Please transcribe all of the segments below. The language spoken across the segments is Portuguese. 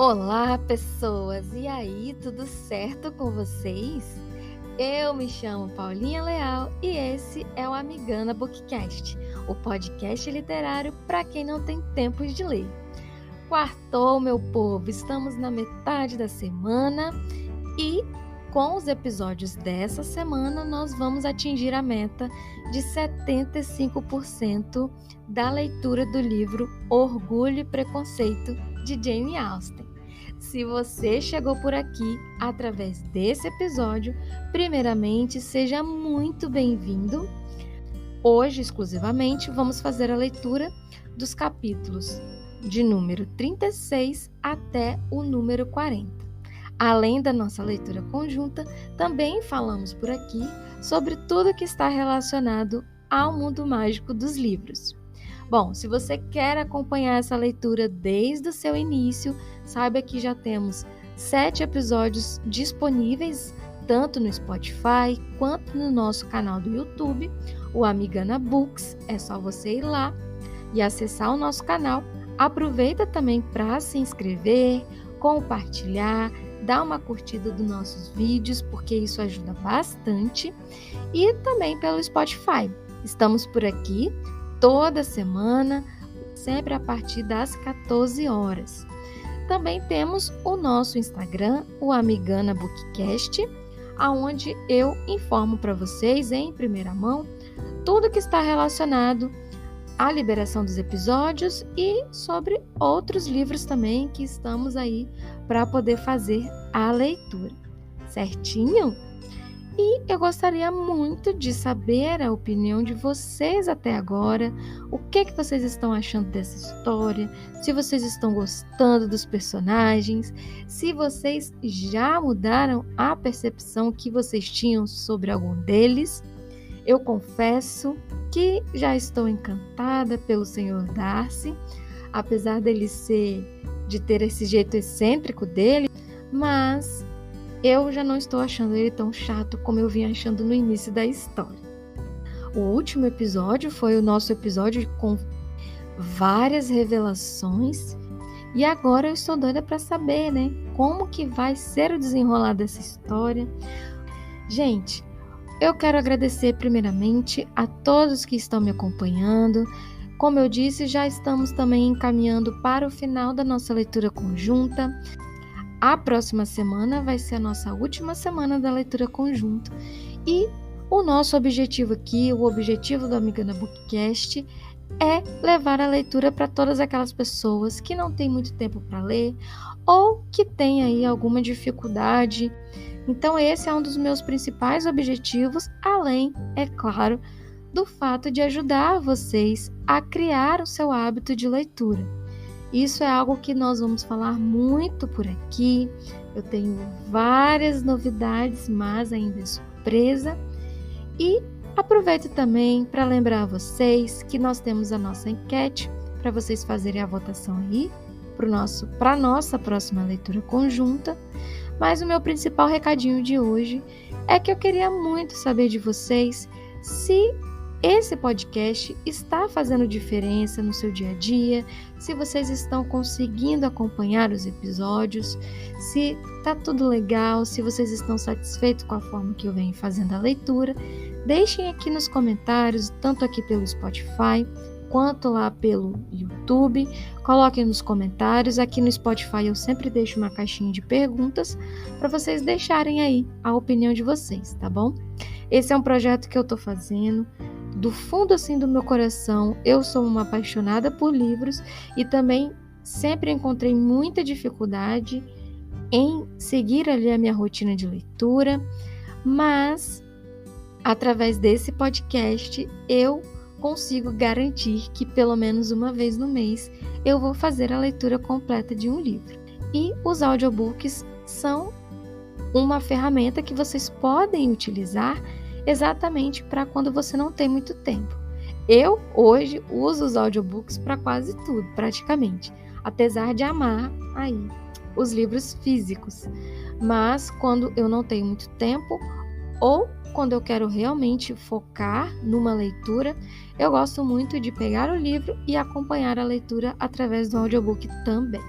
Olá, pessoas! E aí, tudo certo com vocês? Eu me chamo Paulinha Leal e esse é o Amigana Bookcast, o podcast literário para quem não tem tempo de ler. Quartou, meu povo, estamos na metade da semana e com os episódios dessa semana nós vamos atingir a meta de 75% da leitura do livro Orgulho e Preconceito de Jane Austen. Se você chegou por aqui através desse episódio, primeiramente seja muito bem-vindo. Hoje, exclusivamente, vamos fazer a leitura dos capítulos de número 36 até o número 40. Além da nossa leitura conjunta, também falamos por aqui sobre tudo que está relacionado ao mundo mágico dos livros. Bom, se você quer acompanhar essa leitura desde o seu início, saiba que já temos 7 episódios disponíveis, tanto no Spotify quanto no nosso canal do YouTube, o Amigana Books. É só você ir lá e acessar o nosso canal. Aproveita também para se inscrever, compartilhar, dar uma curtida dos nossos vídeos, porque isso ajuda bastante. E também pelo Spotify. Estamos por aqui toda semana, sempre a partir das 14 horas. Também temos o nosso Instagram, o Amigana Bookcast, onde eu informo para vocês em primeira mão tudo que está relacionado à liberação dos episódios e sobre outros livros também que estamos aí para poder fazer a leitura. Certinho? E eu gostaria muito de saber a opinião de vocês até agora, o que vocês estão achando dessa história, se vocês estão gostando dos personagens, se vocês já mudaram a percepção que vocês tinham sobre algum deles. Eu confesso que já estou encantada pelo Sr. Darcy, apesar de ter esse jeito excêntrico dele, mas eu já não estou achando ele tão chato como eu vinha achando no início da história. O último episódio foi o nosso episódio com várias revelações e agora eu estou doida para saber, né? Como que vai ser o desenrolar dessa história. Gente, eu quero agradecer primeiramente a todos que estão me acompanhando. Como eu disse, já estamos também encaminhando para o final da nossa leitura conjunta. A próxima semana vai ser a nossa última semana da leitura conjunta e o nosso objetivo aqui, o objetivo do Amigana Bookcast é levar a leitura para todas aquelas pessoas que não têm muito tempo para ler ou que têm aí alguma dificuldade. Então esse é um dos meus principais objetivos, além, é claro, do fato de ajudar vocês a criar o seu hábito de leitura. Isso é algo que nós vamos falar muito por aqui. Eu tenho várias novidades, mas ainda é surpresa. E aproveito também para lembrar a vocês que nós temos a nossa enquete para vocês fazerem a votação aí para a nossa próxima leitura conjunta. Mas o meu principal recadinho de hoje é que eu queria muito saber de vocês se esse podcast está fazendo diferença no seu dia a dia, se vocês estão conseguindo acompanhar os episódios, se está tudo legal, se vocês estão satisfeitos com a forma que eu venho fazendo a leitura. Deixem aqui nos comentários, tanto aqui pelo Spotify, quanto lá pelo YouTube. Coloquem nos comentários. Aqui no Spotify eu sempre deixo uma caixinha de perguntas para vocês deixarem aí a opinião de vocês, tá bom? Esse é um projeto que eu estou fazendo do fundo assim do meu coração. Eu sou uma apaixonada por livros e também sempre encontrei muita dificuldade em seguir ali a minha rotina de leitura, mas através desse podcast eu consigo garantir que pelo menos uma vez no mês eu vou fazer a leitura completa de um livro. E os audiobooks são uma ferramenta que vocês podem utilizar exatamente para quando você não tem muito tempo. Eu, hoje, uso os audiobooks para quase tudo, praticamente, apesar de amar aí os livros físicos. Mas quando eu não tenho muito tempo ou quando eu quero realmente focar numa leitura, eu gosto muito de pegar o livro e acompanhar a leitura através do audiobook também.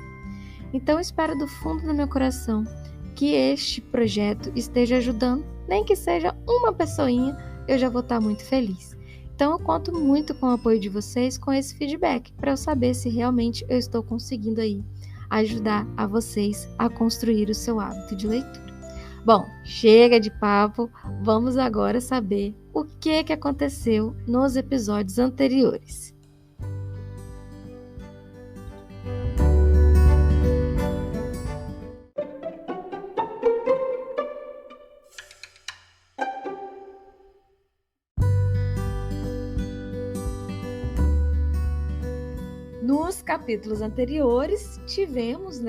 Então espero do fundo do meu coração que este projeto esteja ajudando, nem que seja uma pessoinha, eu já vou estar muito feliz. Então eu conto muito com o apoio de vocês com esse feedback, para eu saber se realmente eu estou conseguindo aí ajudar a vocês a construir o seu hábito de leitura. Bom, chega de papo, vamos agora saber o que aconteceu nos episódios anteriores. Nos capítulos anteriores, tivemos,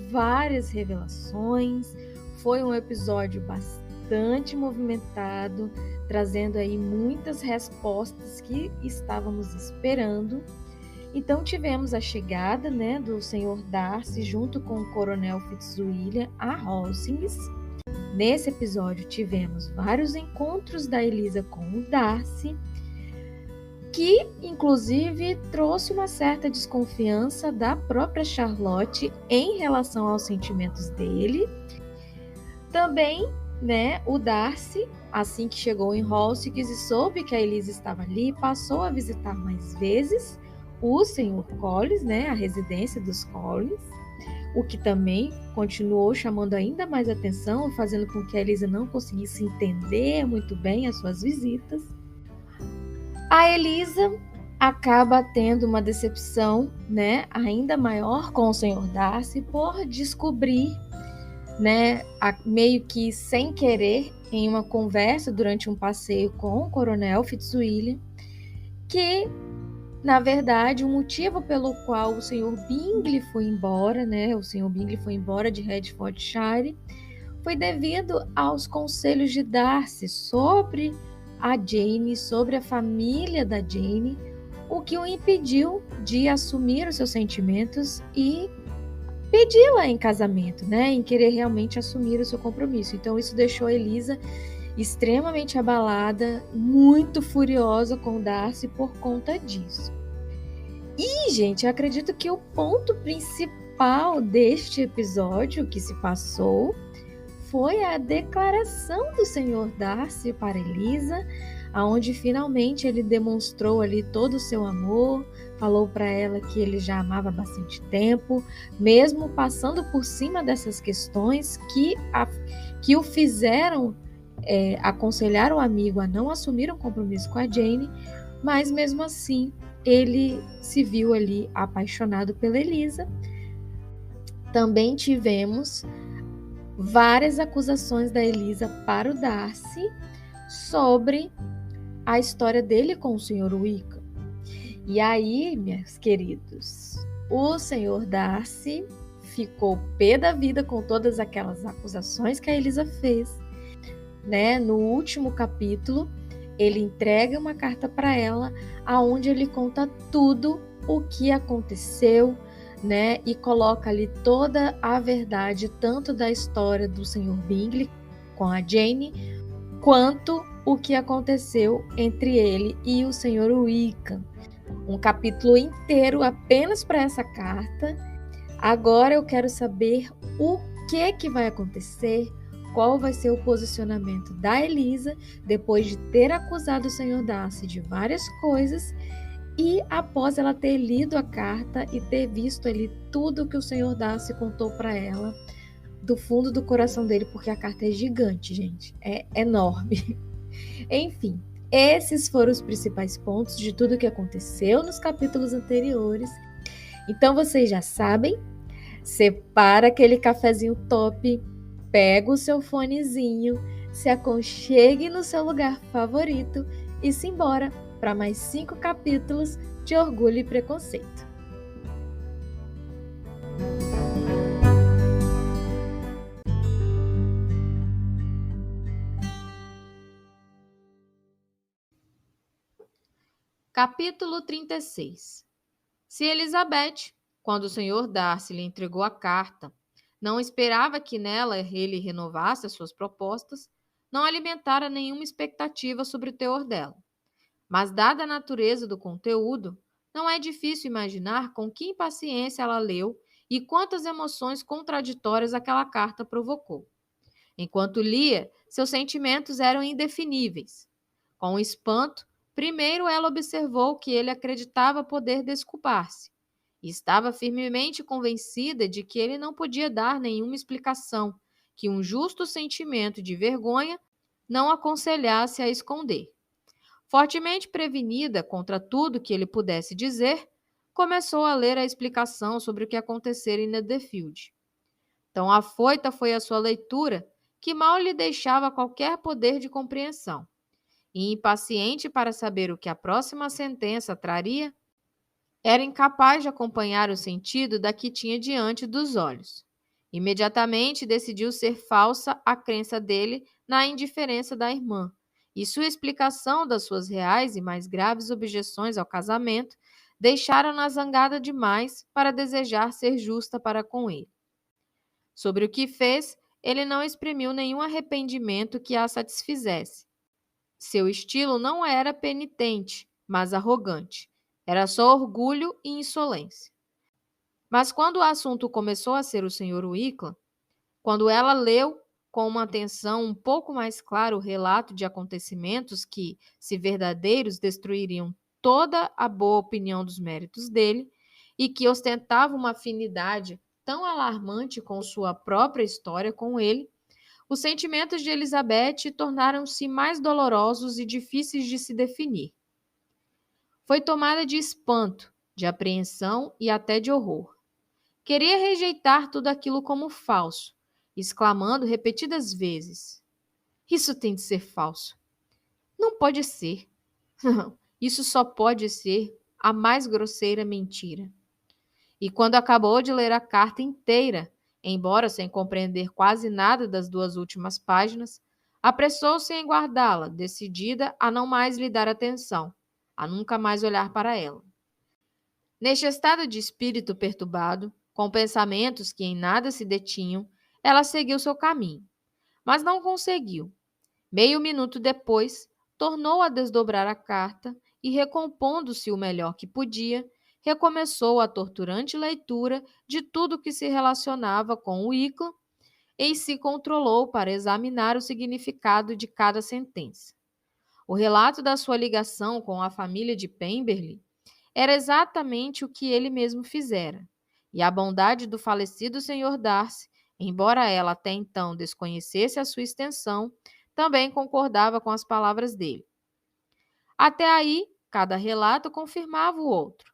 várias revelações. Foi um episódio bastante movimentado, trazendo aí muitas respostas que estávamos esperando. Então tivemos a chegada, do Sr. Darcy junto com o Coronel Fitzwilliam a Hastings. Nesse episódio tivemos vários encontros da Elisa com o Darcy, que inclusive trouxe uma certa desconfiança da própria Charlotte em relação aos sentimentos dele. Também, o Darcy, assim que chegou em Hastings e soube que a Elisa estava ali, passou a visitar mais vezes o Sr. Collins, a residência dos Collins, o que também continuou chamando ainda mais atenção, fazendo com que a Elisa não conseguisse entender muito bem as suas visitas. A Elisa acaba tendo uma decepção, ainda maior com o Sr. Darcy por descobrir, meio que sem querer, em uma conversa durante um passeio com o Coronel Fitzwilliam, que, na verdade, o motivo pelo qual o Sr. Bingley foi embora, o Sr. Bingley foi embora de Hertfordshire, foi devido aos conselhos de Darcy sobre a Jane, sobre a família da Jane, o que o impediu de assumir os seus sentimentos e pedi-la em casamento, em querer realmente assumir o seu compromisso. Então isso deixou a Elisa extremamente abalada, muito furiosa com Darcy por conta disso. E, gente, eu acredito que o ponto principal deste episódio que se passou foi a declaração do Sr. Darcy para Elisa, onde finalmente ele demonstrou ali todo o seu amor, falou para ela que ele já amava há bastante tempo, mesmo passando por cima dessas questões que o fizeram aconselhar o amigo a não assumir um compromisso com a Jane, mas mesmo assim ele se viu ali apaixonado pela Elisa. Também tivemos várias acusações da Elisa para o Darcy sobre a história dele com o Sr. Wickham. E aí, meus queridos, o Sr. Darcy ficou pé da vida com todas aquelas acusações que a Elisa fez. No último capítulo, ele entrega uma carta para ela, onde ele conta tudo o que aconteceu, e coloca ali toda a verdade, tanto da história do Sr. Bingley com a Jane, quanto o que aconteceu entre ele e o Sr. Wickham. Um capítulo inteiro apenas para essa carta. Agora eu quero saber o que vai acontecer, qual vai ser o posicionamento da Elisa depois de ter acusado o Sr. Darcy de várias coisas e após ela ter lido a carta e ter visto ali tudo que o Sr. Darcy contou para ela do fundo do coração dele, porque a carta é gigante, gente, é enorme. Enfim, esses foram os principais pontos de tudo que aconteceu nos capítulos anteriores. Então vocês já sabem, separa aquele cafezinho top, pega o seu fonezinho, se aconchegue no seu lugar favorito e se embora para mais 5 capítulos de Orgulho e Preconceito. Capítulo 36. Se Elizabeth, quando o Sr. Darcy lhe entregou a carta, não esperava que nela ele renovasse as suas propostas, não alimentara nenhuma expectativa sobre o teor dela. Mas, dada a natureza do conteúdo, não é difícil imaginar com que impaciência ela leu e quantas emoções contraditórias aquela carta provocou. Enquanto lia, seus sentimentos eram indefiníveis. Com espanto, primeiro ela observou que ele acreditava poder desculpar-se, e estava firmemente convencida de que ele não podia dar nenhuma explicação, que um justo sentimento de vergonha não aconselhasse a esconder. Fortemente prevenida contra tudo que ele pudesse dizer, começou a ler a explicação sobre o que acontecera em Netherfield. Tão afoita foi a sua leitura que mal lhe deixava qualquer poder de compreensão. E impaciente para saber o que a próxima sentença traria, era incapaz de acompanhar o sentido da que tinha diante dos olhos. Imediatamente decidiu ser falsa a crença dele na indiferença da irmã, e sua explicação das suas reais e mais graves objeções ao casamento deixaram-na zangada demais para desejar ser justa para com ele. Sobre o que fez, ele não exprimiu nenhum arrependimento que a satisfizesse. Seu estilo não era penitente, mas arrogante. Era só orgulho e insolência. Mas quando o assunto começou a ser o Sr. Wickham, quando ela leu com uma atenção um pouco mais clara o relato de acontecimentos que, se verdadeiros, destruiriam toda a boa opinião dos méritos dele e que ostentava uma afinidade tão alarmante com sua própria história com ele, os sentimentos de Elizabeth tornaram-se mais dolorosos e difíceis de se definir. Foi tomada de espanto, de apreensão e até de horror. Queria rejeitar tudo aquilo como falso, exclamando repetidas vezes: "Isso tem de ser falso. Não pode ser. Não, isso só pode ser a mais grosseira mentira." E quando acabou de ler a carta inteira, embora sem compreender quase nada das 2 últimas páginas, apressou-se em guardá-la, decidida a não mais lhe dar atenção, a nunca mais olhar para ela. Neste estado de espírito perturbado, com pensamentos que em nada se detinham, ela seguiu seu caminho, mas não conseguiu. Meio minuto depois, tornou a desdobrar a carta e, recompondo-se o melhor que podia, recomeçou a torturante leitura de tudo que se relacionava com o Wickham e se controlou para examinar o significado de cada sentença. O relato da sua ligação com a família de Pemberley era exatamente o que ele mesmo fizera, e a bondade do falecido Sr. Darcy, embora ela até então desconhecesse a sua extensão, também concordava com as palavras dele. Até aí, cada relato confirmava o outro,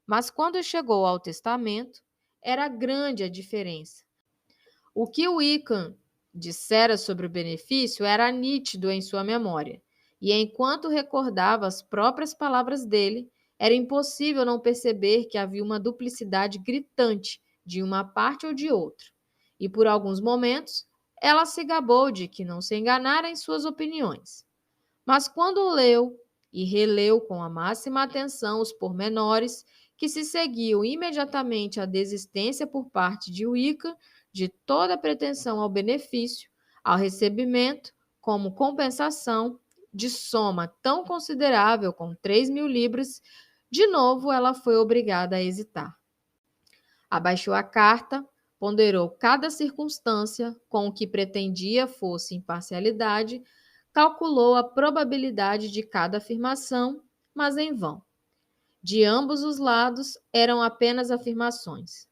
mas quando chegou ao testamento, era grande a diferença. O que Wickham dissera sobre o benefício era nítido em sua memória, e enquanto recordava as próprias palavras dele, era impossível não perceber que havia uma duplicidade gritante de uma parte ou de outra. E por alguns momentos, ela se gabou de que não se enganara em suas opiniões. Mas quando leu e releu com a máxima atenção os pormenores que se seguiam imediatamente à desistência por parte de Wickham de toda pretensão ao benefício, ao recebimento, como compensação, de soma tão considerável como 3.000 libras, de novo ela foi obrigada a hesitar. Abaixou a carta, ponderou cada circunstância com o que pretendia fosse imparcialidade, calculou a probabilidade de cada afirmação, mas em vão. De ambos os lados eram apenas afirmações.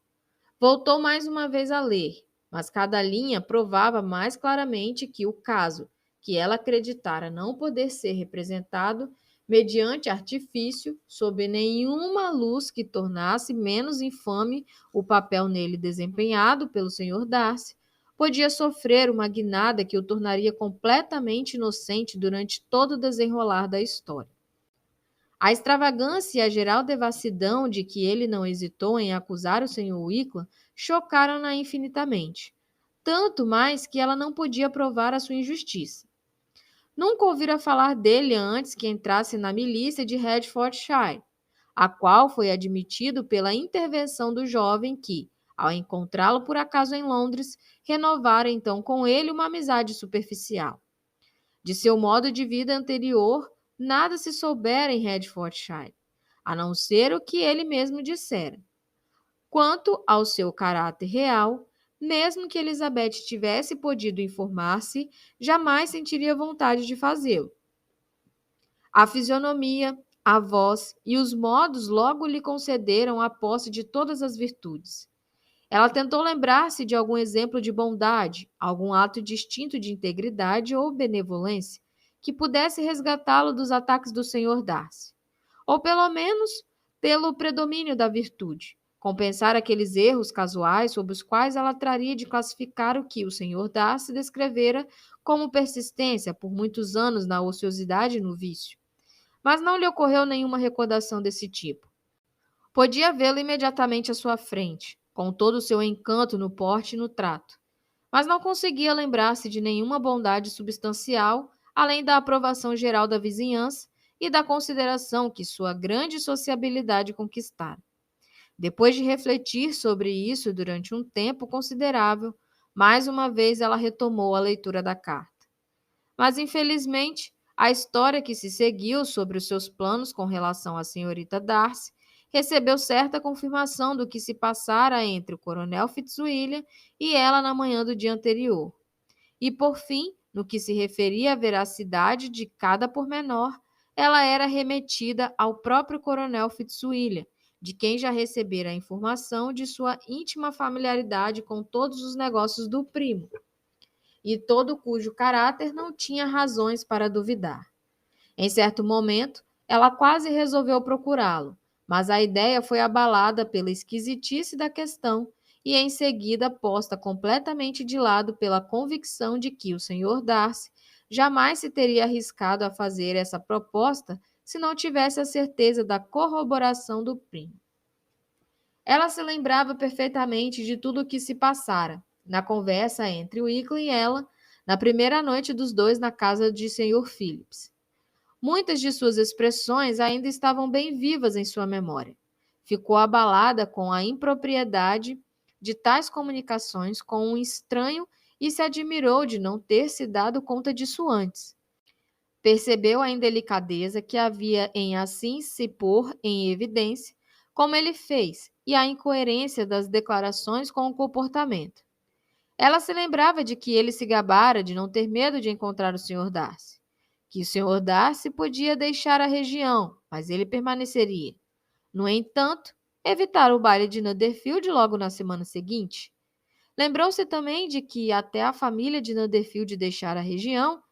Voltou mais uma vez a ler, mas cada linha provava mais claramente que o caso, que ela acreditara não poder ser representado mediante artifício, sob nenhuma luz que tornasse menos infame o papel nele desempenhado pelo Sr. Darcy, podia sofrer uma guinada que o tornaria completamente inocente durante todo o desenrolar da história. A extravagância e a geral devassidão de que ele não hesitou em acusar o Sr. Wickham chocaram-na infinitamente, tanto mais que ela não podia provar a sua injustiça. Nunca ouvira falar dele antes que entrasse na milícia de Hertfordshire, a qual foi admitido pela intervenção do jovem que, ao encontrá-lo por acaso em Londres, renovara então com ele uma amizade superficial. De seu modo de vida anterior, nada se soubera em Hertfordshire, a não ser o que ele mesmo dissera. Quanto ao seu caráter real, mesmo que Elizabeth tivesse podido informar-se, jamais sentiria vontade de fazê-lo. A fisionomia, a voz e os modos logo lhe concederam a posse de todas as virtudes. Ela tentou lembrar-se de algum exemplo de bondade, algum ato distinto de integridade ou benevolência, que pudesse resgatá-lo dos ataques do Sr. Darcy, ou pelo menos pelo predomínio da virtude, compensar aqueles erros casuais sob os quais ela traria de classificar o que o Sr. Darcy descrevera como persistência por muitos anos na ociosidade e no vício. Mas não lhe ocorreu nenhuma recordação desse tipo. Podia vê-lo imediatamente à sua frente, com todo o seu encanto no porte e no trato, mas não conseguia lembrar-se de nenhuma bondade substancial, além da aprovação geral da vizinhança e da consideração que sua grande sociabilidade conquistara. Depois de refletir sobre isso durante um tempo considerável, mais uma vez ela retomou a leitura da carta. Mas, infelizmente, a história que se seguiu sobre os seus planos com relação à senhorita Darcy recebeu certa confirmação do que se passara entre o coronel Fitzwilliam e ela na manhã do dia anterior. E, por fim, no que se referia à veracidade de cada pormenor, ela era remetida ao próprio coronel Fitzwilliam, de quem já recebera a informação de sua íntima familiaridade com todos os negócios do primo, e todo cujo caráter não tinha razões para duvidar. Em certo momento, ela quase resolveu procurá-lo, mas a ideia foi abalada pela esquisitice da questão e em seguida posta completamente de lado pela convicção de que o Sr. Darcy jamais se teria arriscado a fazer essa proposta se não tivesse a certeza da corroboração do primo. Ela se lembrava perfeitamente de tudo o que se passara na conversa entre Wickham e ela, na primeira noite dos dois na casa de Sr. Phillips. Muitas de suas expressões ainda estavam bem vivas em sua memória. Ficou abalada com a impropriedade de tais comunicações com um estranho e se admirou de não ter se dado conta disso antes. Percebeu a indelicadeza que havia em assim se pôr em evidência, como ele fez, e a incoerência das declarações com o comportamento. Ela se lembrava de que ele se gabara de não ter medo de encontrar o Sr. Darcy, que o Sr. Darcy podia deixar a região, mas ele permaneceria. No entanto, evitar o baile de Netherfield logo na semana seguinte. Lembrou-se também de que até a família de Netherfield deixara a região,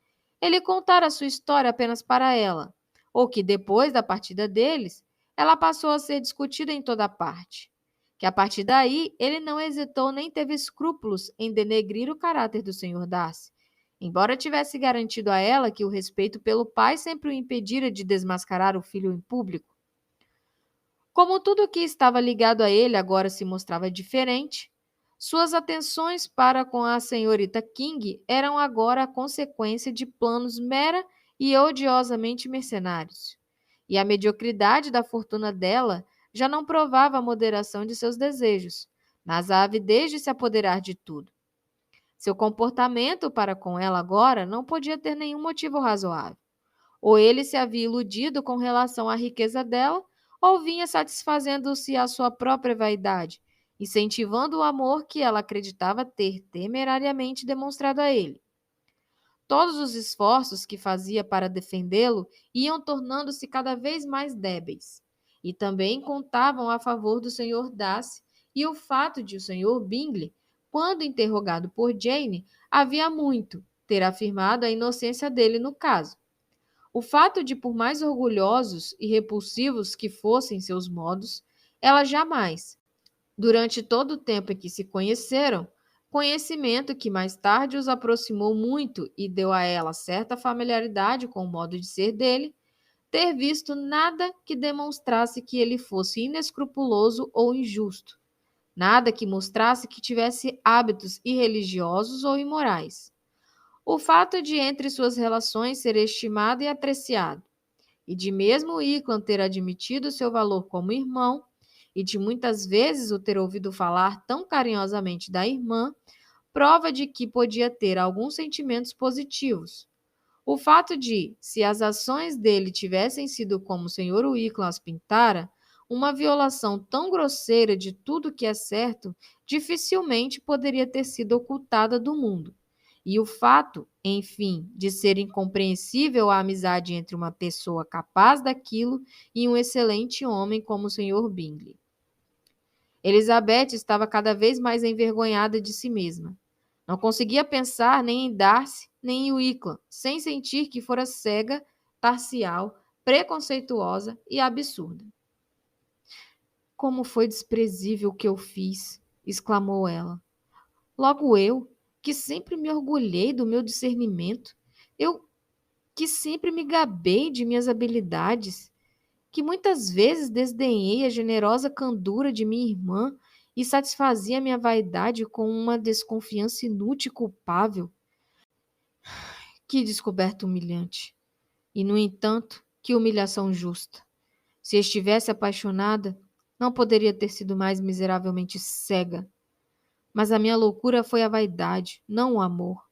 ele contara sua história apenas para ela, ou que depois da partida deles, ela passou a ser discutida em toda parte. Que a partir daí, ele não hesitou nem teve escrúpulos em denegrir o caráter do Sr. Darcy, embora tivesse garantido a ela que o respeito pelo pai sempre o impedira de desmascarar o filho em público. Como tudo o que estava ligado a ele agora se mostrava diferente, suas atenções para com a senhorita King eram agora a consequência de planos mera e odiosamente mercenários. E a mediocridade da fortuna dela já não provava a moderação de seus desejos, mas a avidez de se apoderar de tudo. Seu comportamento para com ela agora não podia ter nenhum motivo razoável. Ou ele se havia iludido com relação à riqueza dela, ou vinha satisfazendo-se à sua própria vaidade, incentivando o amor que ela acreditava ter temerariamente demonstrado a ele. Todos os esforços que fazia para defendê-lo iam tornando-se cada vez mais débeis, e também contavam a favor do Sr. Darcy e o fato de o Sr. Bingley, quando interrogado por Jane, havia muito ter afirmado a inocência dele no caso. O fato de, por mais orgulhosos e repulsivos que fossem seus modos, ela jamais, durante todo o tempo em que se conheceram, conhecimento que mais tarde os aproximou muito e deu a ela certa familiaridade com o modo de ser dele, ter visto nada que demonstrasse que ele fosse inescrupuloso ou injusto, nada que mostrasse que tivesse hábitos irreligiosos ou imorais. O fato de entre suas relações ser estimado e apreciado, e de mesmo Wickham ter admitido seu valor como irmão, e de muitas vezes o ter ouvido falar tão carinhosamente da irmã, prova de que podia ter alguns sentimentos positivos. O fato de, se as ações dele tivessem sido como o Sr. Wickham as pintara, Uma violação tão grosseira de tudo que é certo dificilmente poderia ter sido ocultada do mundo. E o fato, enfim, de ser incompreensível a amizade entre uma pessoa capaz daquilo e um excelente homem como o Sr. Bingley. Elizabeth estava cada vez mais envergonhada de si mesma. Não conseguia pensar nem em Darcy, nem em Wickham, sem sentir que fora cega, parcial, preconceituosa e absurda. Como foi desprezível o que eu fiz, exclamou ela. Logo eu, que sempre me orgulhei do meu discernimento, eu que sempre me gabei de minhas habilidades, que muitas vezes desdenhei a generosa candura de minha irmã e satisfazia minha vaidade com uma desconfiança inútil e culpável. Que descoberta humilhante! E, no entanto, que humilhação justa! Se estivesse apaixonada, não poderia ter sido mais miseravelmente cega. Mas a minha loucura foi a vaidade, não o amor.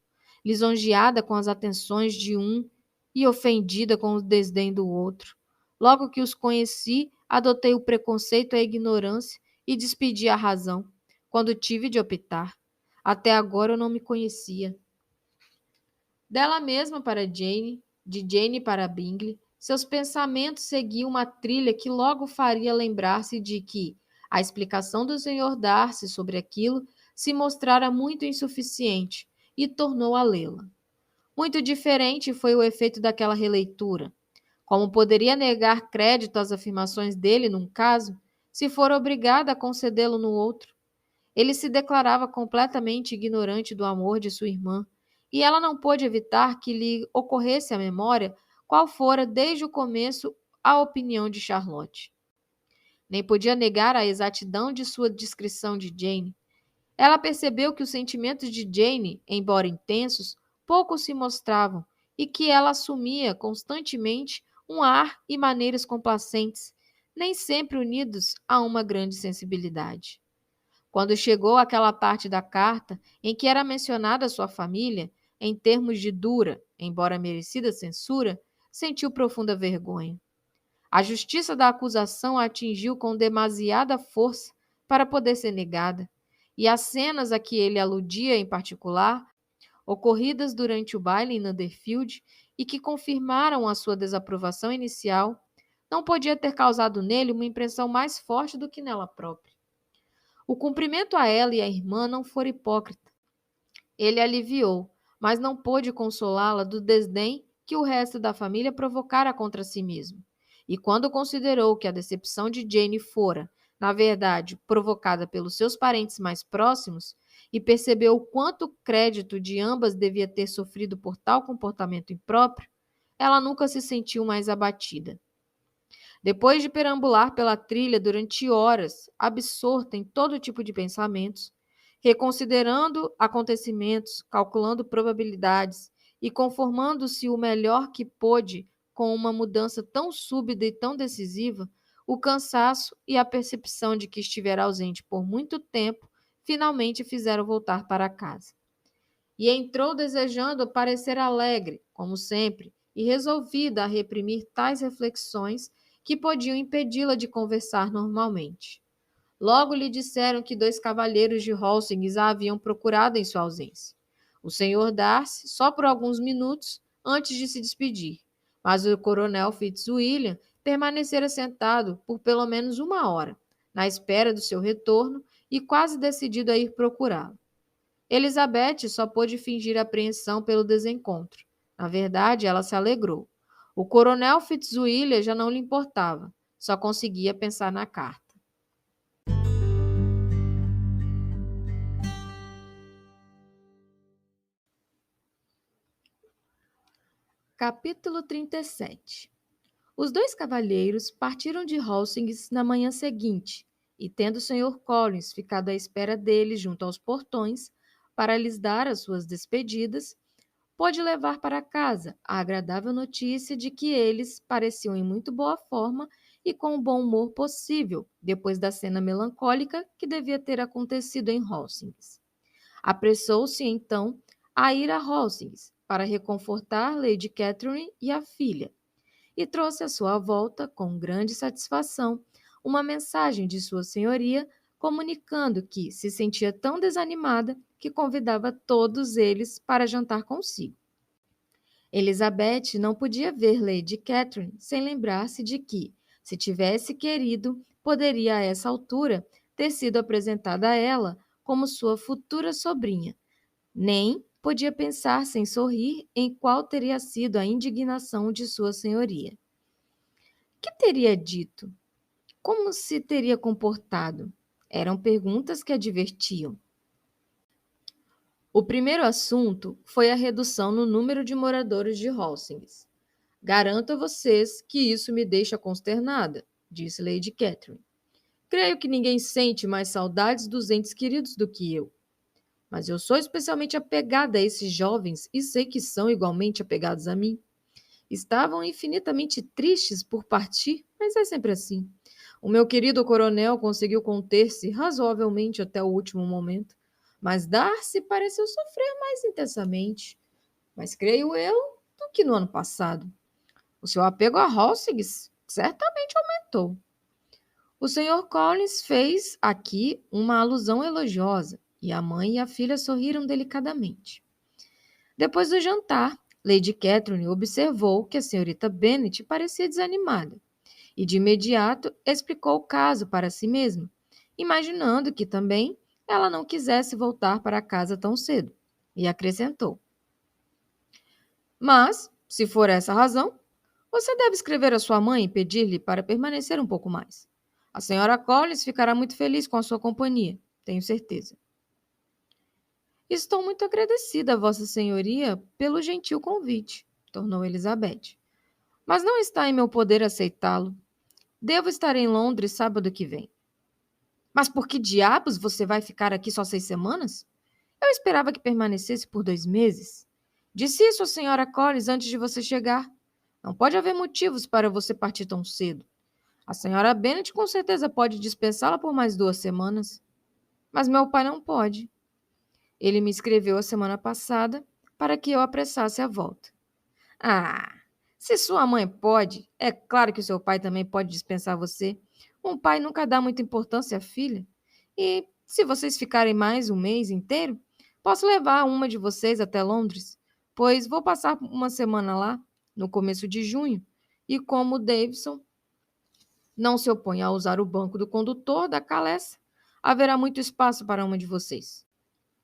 Lisonjeada com as atenções de um e ofendida com o desdém do outro. Logo que os conheci, adotei o preconceito e a ignorância e despedi a razão, quando tive de optar. Até agora eu não me conhecia. Dela mesma para Jane, de Jane para Bingley, seus pensamentos seguiam uma trilha que logo faria lembrar-se de que a explicação do Sr. Darcy sobre aquilo se mostrara muito insuficiente e tornou a lê-la. Muito diferente foi o efeito daquela releitura. Como poderia negar crédito às afirmações dele num caso, se for obrigada a concedê-lo no outro? Ele se declarava completamente ignorante do amor de sua irmã, e ela não pôde evitar que lhe ocorresse à memória qual fora desde o começo a opinião de Charlotte. Nem podia negar a exatidão de sua descrição de Jane. Ela percebeu que os sentimentos de Jane, embora intensos, pouco se mostravam e que ela assumia constantemente um ar e maneiras complacentes, nem sempre unidos a uma grande sensibilidade. Quando chegou àquela parte da carta em que era mencionada sua família, em termos de dura, embora merecida censura, sentiu profunda vergonha. A justiça da acusação a atingiu com demasiada força para poder ser negada, e as cenas a que ele aludia em particular, ocorridas durante o baile em Netherfield e que confirmaram a sua desaprovação inicial, não podia ter causado nele uma impressão mais forte do que nela própria. O cumprimento a ela e à irmã não fora hipócrita. Ele aliviou, mas não pôde consolá-la do desdém que o resto da família provocara contra si mesmo. E quando considerou que a decepção de Jane fora, na verdade, provocada pelos seus parentes mais próximos, e percebeu o quanto crédito de ambas devia ter sofrido por tal comportamento impróprio, ela nunca se sentiu mais abatida. Depois de perambular pela trilha durante horas, absorta em todo tipo de pensamentos, reconsiderando acontecimentos, calculando probabilidades e conformando-se o melhor que pôde com uma mudança tão súbita e tão decisiva, o cansaço e a percepção de que estivera ausente por muito tempo finalmente fizeram voltar para casa. E entrou desejando parecer alegre, como sempre, e resolvida a reprimir tais reflexões que podiam impedi-la de conversar normalmente. Logo lhe disseram que 2 cavalheiros de Holsings a haviam procurado em sua ausência. O Sr. Darcy, só por alguns minutos, antes de se despedir, mas o coronel Fitzwilliam permanecera sentado por pelo menos 1 hora, na espera do seu retorno e quase decidido a ir procurá-lo. Elizabeth só pôde fingir apreensão pelo desencontro. Na verdade, ela se alegrou. O coronel Fitzwilliam já não lhe importava, só conseguia pensar na carta. Capítulo 37. Os 2 cavalheiros partiram de Holsings na manhã seguinte, e tendo o Sr. Collins ficado à espera deles junto aos portões, para lhes dar as suas despedidas, pôde levar para casa a agradável notícia de que eles pareciam em muito boa forma e com o bom humor possível, depois da cena melancólica que devia ter acontecido em Holsings. Apressou-se, então, a ir a Holsings para reconfortar Lady Catherine e a filha, e trouxe à sua volta, com grande satisfação, uma mensagem de Sua Senhoria comunicando que se sentia tão desanimada que convidava todos eles para jantar consigo. Elizabeth não podia ver Lady Catherine sem lembrar-se de que, se tivesse querido, poderia a essa altura ter sido apresentada a ela como sua futura sobrinha. Nem podia pensar sem sorrir em qual teria sido a indignação de Sua Senhoria. Que teria dito? Como se teria comportado? Eram perguntas que a divertiam. O primeiro assunto foi a redução no número de moradores de Hastings. Garanto a vocês que isso me deixa consternada, disse Lady Catherine. Creio que ninguém sente mais saudades dos entes queridos do que eu. Mas eu sou especialmente apegada a esses jovens e sei que são igualmente apegados a mim. Estavam infinitamente tristes por partir, mas é sempre assim. O meu querido coronel conseguiu conter-se razoavelmente até o último momento, mas Darcy pareceu sofrer mais intensamente. Mas creio eu do que no ano passado. O seu apego a Hastings certamente aumentou. O Sr. Collins fez aqui uma alusão elogiosa, e a mãe e a filha sorriram delicadamente. Depois do jantar, Lady Catherine observou que a senhorita Bennet parecia desanimada, e de imediato explicou o caso para si mesma, imaginando que também ela não quisesse voltar para casa tão cedo, e acrescentou: Mas, se for essa a razão, você deve escrever à sua mãe e pedir-lhe para permanecer um pouco mais. A senhora Collins ficará muito feliz com a sua companhia, tenho certeza. Estou muito agradecida a Vossa Senhoria pelo gentil convite, tornou Elizabeth. Mas não está em meu poder aceitá-lo. Devo estar em Londres sábado que vem. Mas por que diabos você vai ficar aqui só 6 semanas? Eu esperava que permanecesse por 2 meses. Disse isso à senhora Collins antes de você chegar. Não pode haver motivos para você partir tão cedo. A senhora Bennet com certeza pode dispensá-la por mais 2 semanas. Mas meu pai não pode. Ele me escreveu a semana passada para que eu apressasse a volta. Ah, se sua mãe pode, é claro que o seu pai também pode dispensar você. Um pai nunca dá muita importância à filha. E se vocês ficarem mais um mês inteiro, posso levar uma de vocês até Londres, pois vou passar uma semana lá, no começo de junho, e como o Davidson não se opõe a usar o banco do condutor da Calessa, haverá muito espaço para uma de vocês.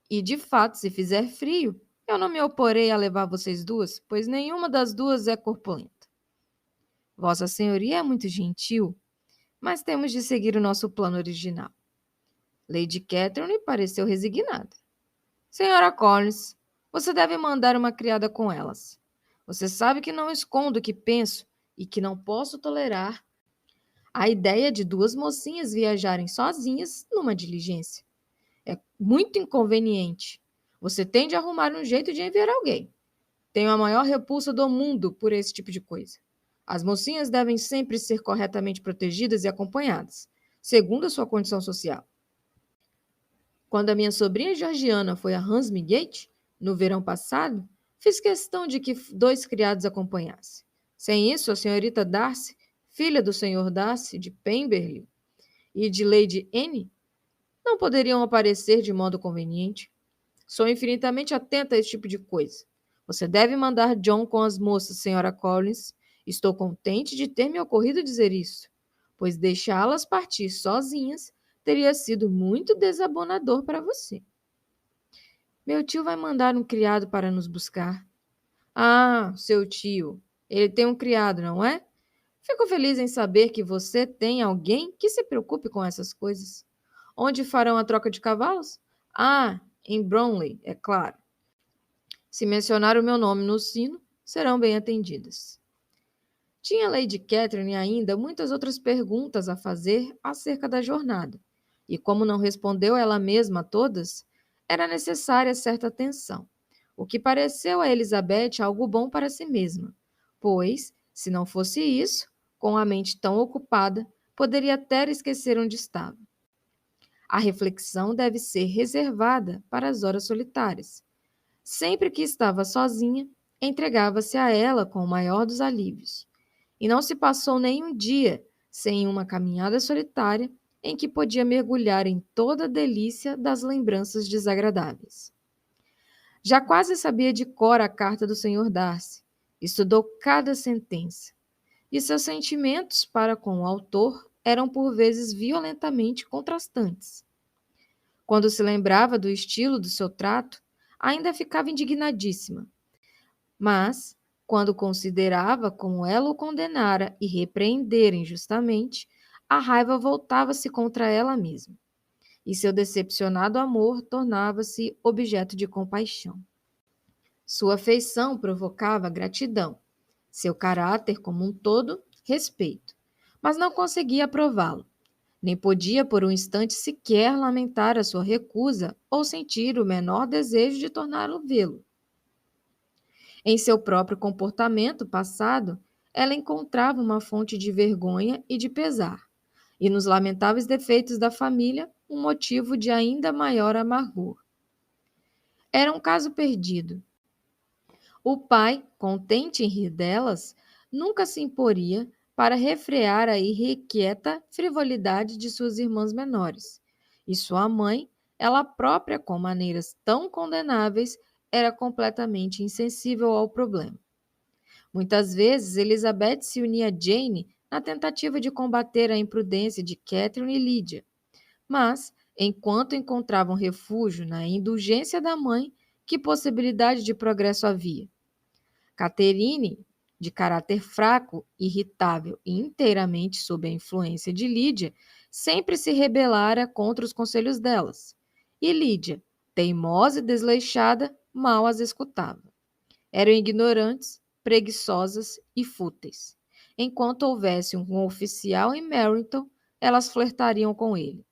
E, de fato, se fizer frio, eu não me oporei a levar vocês duas, pois nenhuma das duas é corpulenta. Vossa Senhoria é muito gentil, mas temos de seguir o nosso plano original. Lady Catherine pareceu resignada. Senhora Collins, você deve mandar uma criada com elas. Você sabe que não escondo o que penso e que não posso tolerar a ideia de 2 mocinhas viajarem sozinhas numa diligência. É muito inconveniente. Você tem de arrumar um jeito de enviar alguém. Tenho a maior repulsa do mundo por esse tipo de coisa. As mocinhas devem sempre ser corretamente protegidas e acompanhadas, segundo a sua condição social. Quando a minha sobrinha Georgiana foi a Hansmigate, no verão passado, fiz questão de que 2 criados acompanhassem. Sem isso, a senhorita Darcy, filha do senhor Darcy de Pemberley e de Lady Anne, não poderiam aparecer de modo conveniente. Sou infinitamente atenta a esse tipo de coisa. Você deve mandar John com as moças, senhora Collins. Estou contente de ter me ocorrido dizer isso, pois deixá-las partir sozinhas teria sido muito desabonador para você. Meu tio vai mandar um criado para nos buscar. Ah, seu tio. Ele tem um criado, não é? Fico feliz em saber que você tem alguém que se preocupe com essas coisas. Onde farão a troca de cavalos? Ah, em Bromley, é claro. Se mencionar o meu nome no sino, serão bem atendidas. Tinha Lady Catherine ainda muitas outras perguntas a fazer acerca da jornada, e como não respondeu ela mesma a todas, era necessária certa atenção, o que pareceu a Elizabeth algo bom para si mesma, pois, se não fosse isso, com a mente tão ocupada, poderia até esquecer onde estava. A reflexão deve ser reservada para as horas solitárias. Sempre que estava sozinha, entregava-se a ela com o maior dos alívios. E não se passou nem um dia sem uma caminhada solitária em que podia mergulhar em toda a delícia das lembranças desagradáveis. Já quase sabia de cor a carta do Sr. Darcy, estudou cada sentença, e seus sentimentos para com o autor eram por vezes violentamente contrastantes. Quando se lembrava do estilo do seu trato, ainda ficava indignadíssima. Mas, quando considerava como ela o condenara e repreendera injustamente, a raiva voltava-se contra ela mesma, e seu decepcionado amor tornava-se objeto de compaixão. Sua afeição provocava gratidão, seu caráter como um todo, respeito, mas não conseguia aprová-lo, nem podia por um instante sequer lamentar a sua recusa ou sentir o menor desejo de torná-lo vê-lo. Em seu próprio comportamento passado, ela encontrava uma fonte de vergonha e de pesar, e nos lamentáveis defeitos da família, um motivo de ainda maior amargor. Era um caso perdido. O pai, contente em rir delas, nunca se imporia para refrear a irrequieta frivolidade de suas irmãs menores. E sua mãe, ela própria com maneiras tão condenáveis, era completamente insensível ao problema. Muitas vezes, Elizabeth se unia a Jane na tentativa de combater a imprudência de Catherine e Lydia, mas, enquanto encontravam refúgio na indulgência da mãe, que possibilidade de progresso havia? Catherine, de caráter fraco, irritável e inteiramente sob a influência de Lídia, sempre se rebelara contra os conselhos delas. E Lídia, teimosa e desleixada, mal as escutava. Eram ignorantes, preguiçosas e fúteis. Enquanto houvesse um oficial em Meryton, elas flertariam com ele.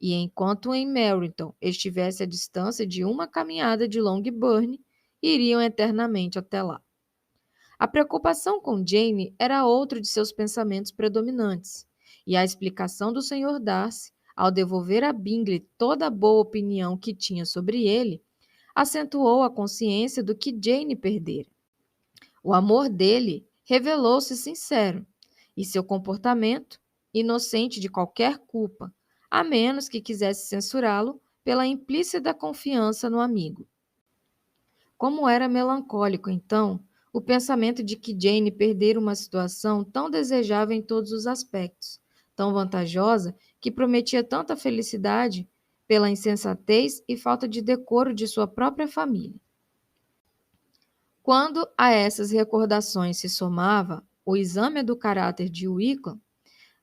E enquanto em Meryton estivesse à distância de uma caminhada de Longbourn, iriam eternamente até lá. A preocupação com Jane era outro de seus pensamentos predominantes, e a explicação do Sr. Darcy, ao devolver a Bingley toda a boa opinião que tinha sobre ele, acentuou a consciência do que Jane perdera. O amor dele revelou-se sincero, e seu comportamento, inocente de qualquer culpa, a menos que quisesse censurá-lo pela implícita confiança no amigo. Como era melancólico, então, o pensamento de que Jane perdera uma situação tão desejável em todos os aspectos, tão vantajosa, que prometia tanta felicidade pela insensatez e falta de decoro de sua própria família. Quando a essas recordações se somava o exame do caráter de Wickham,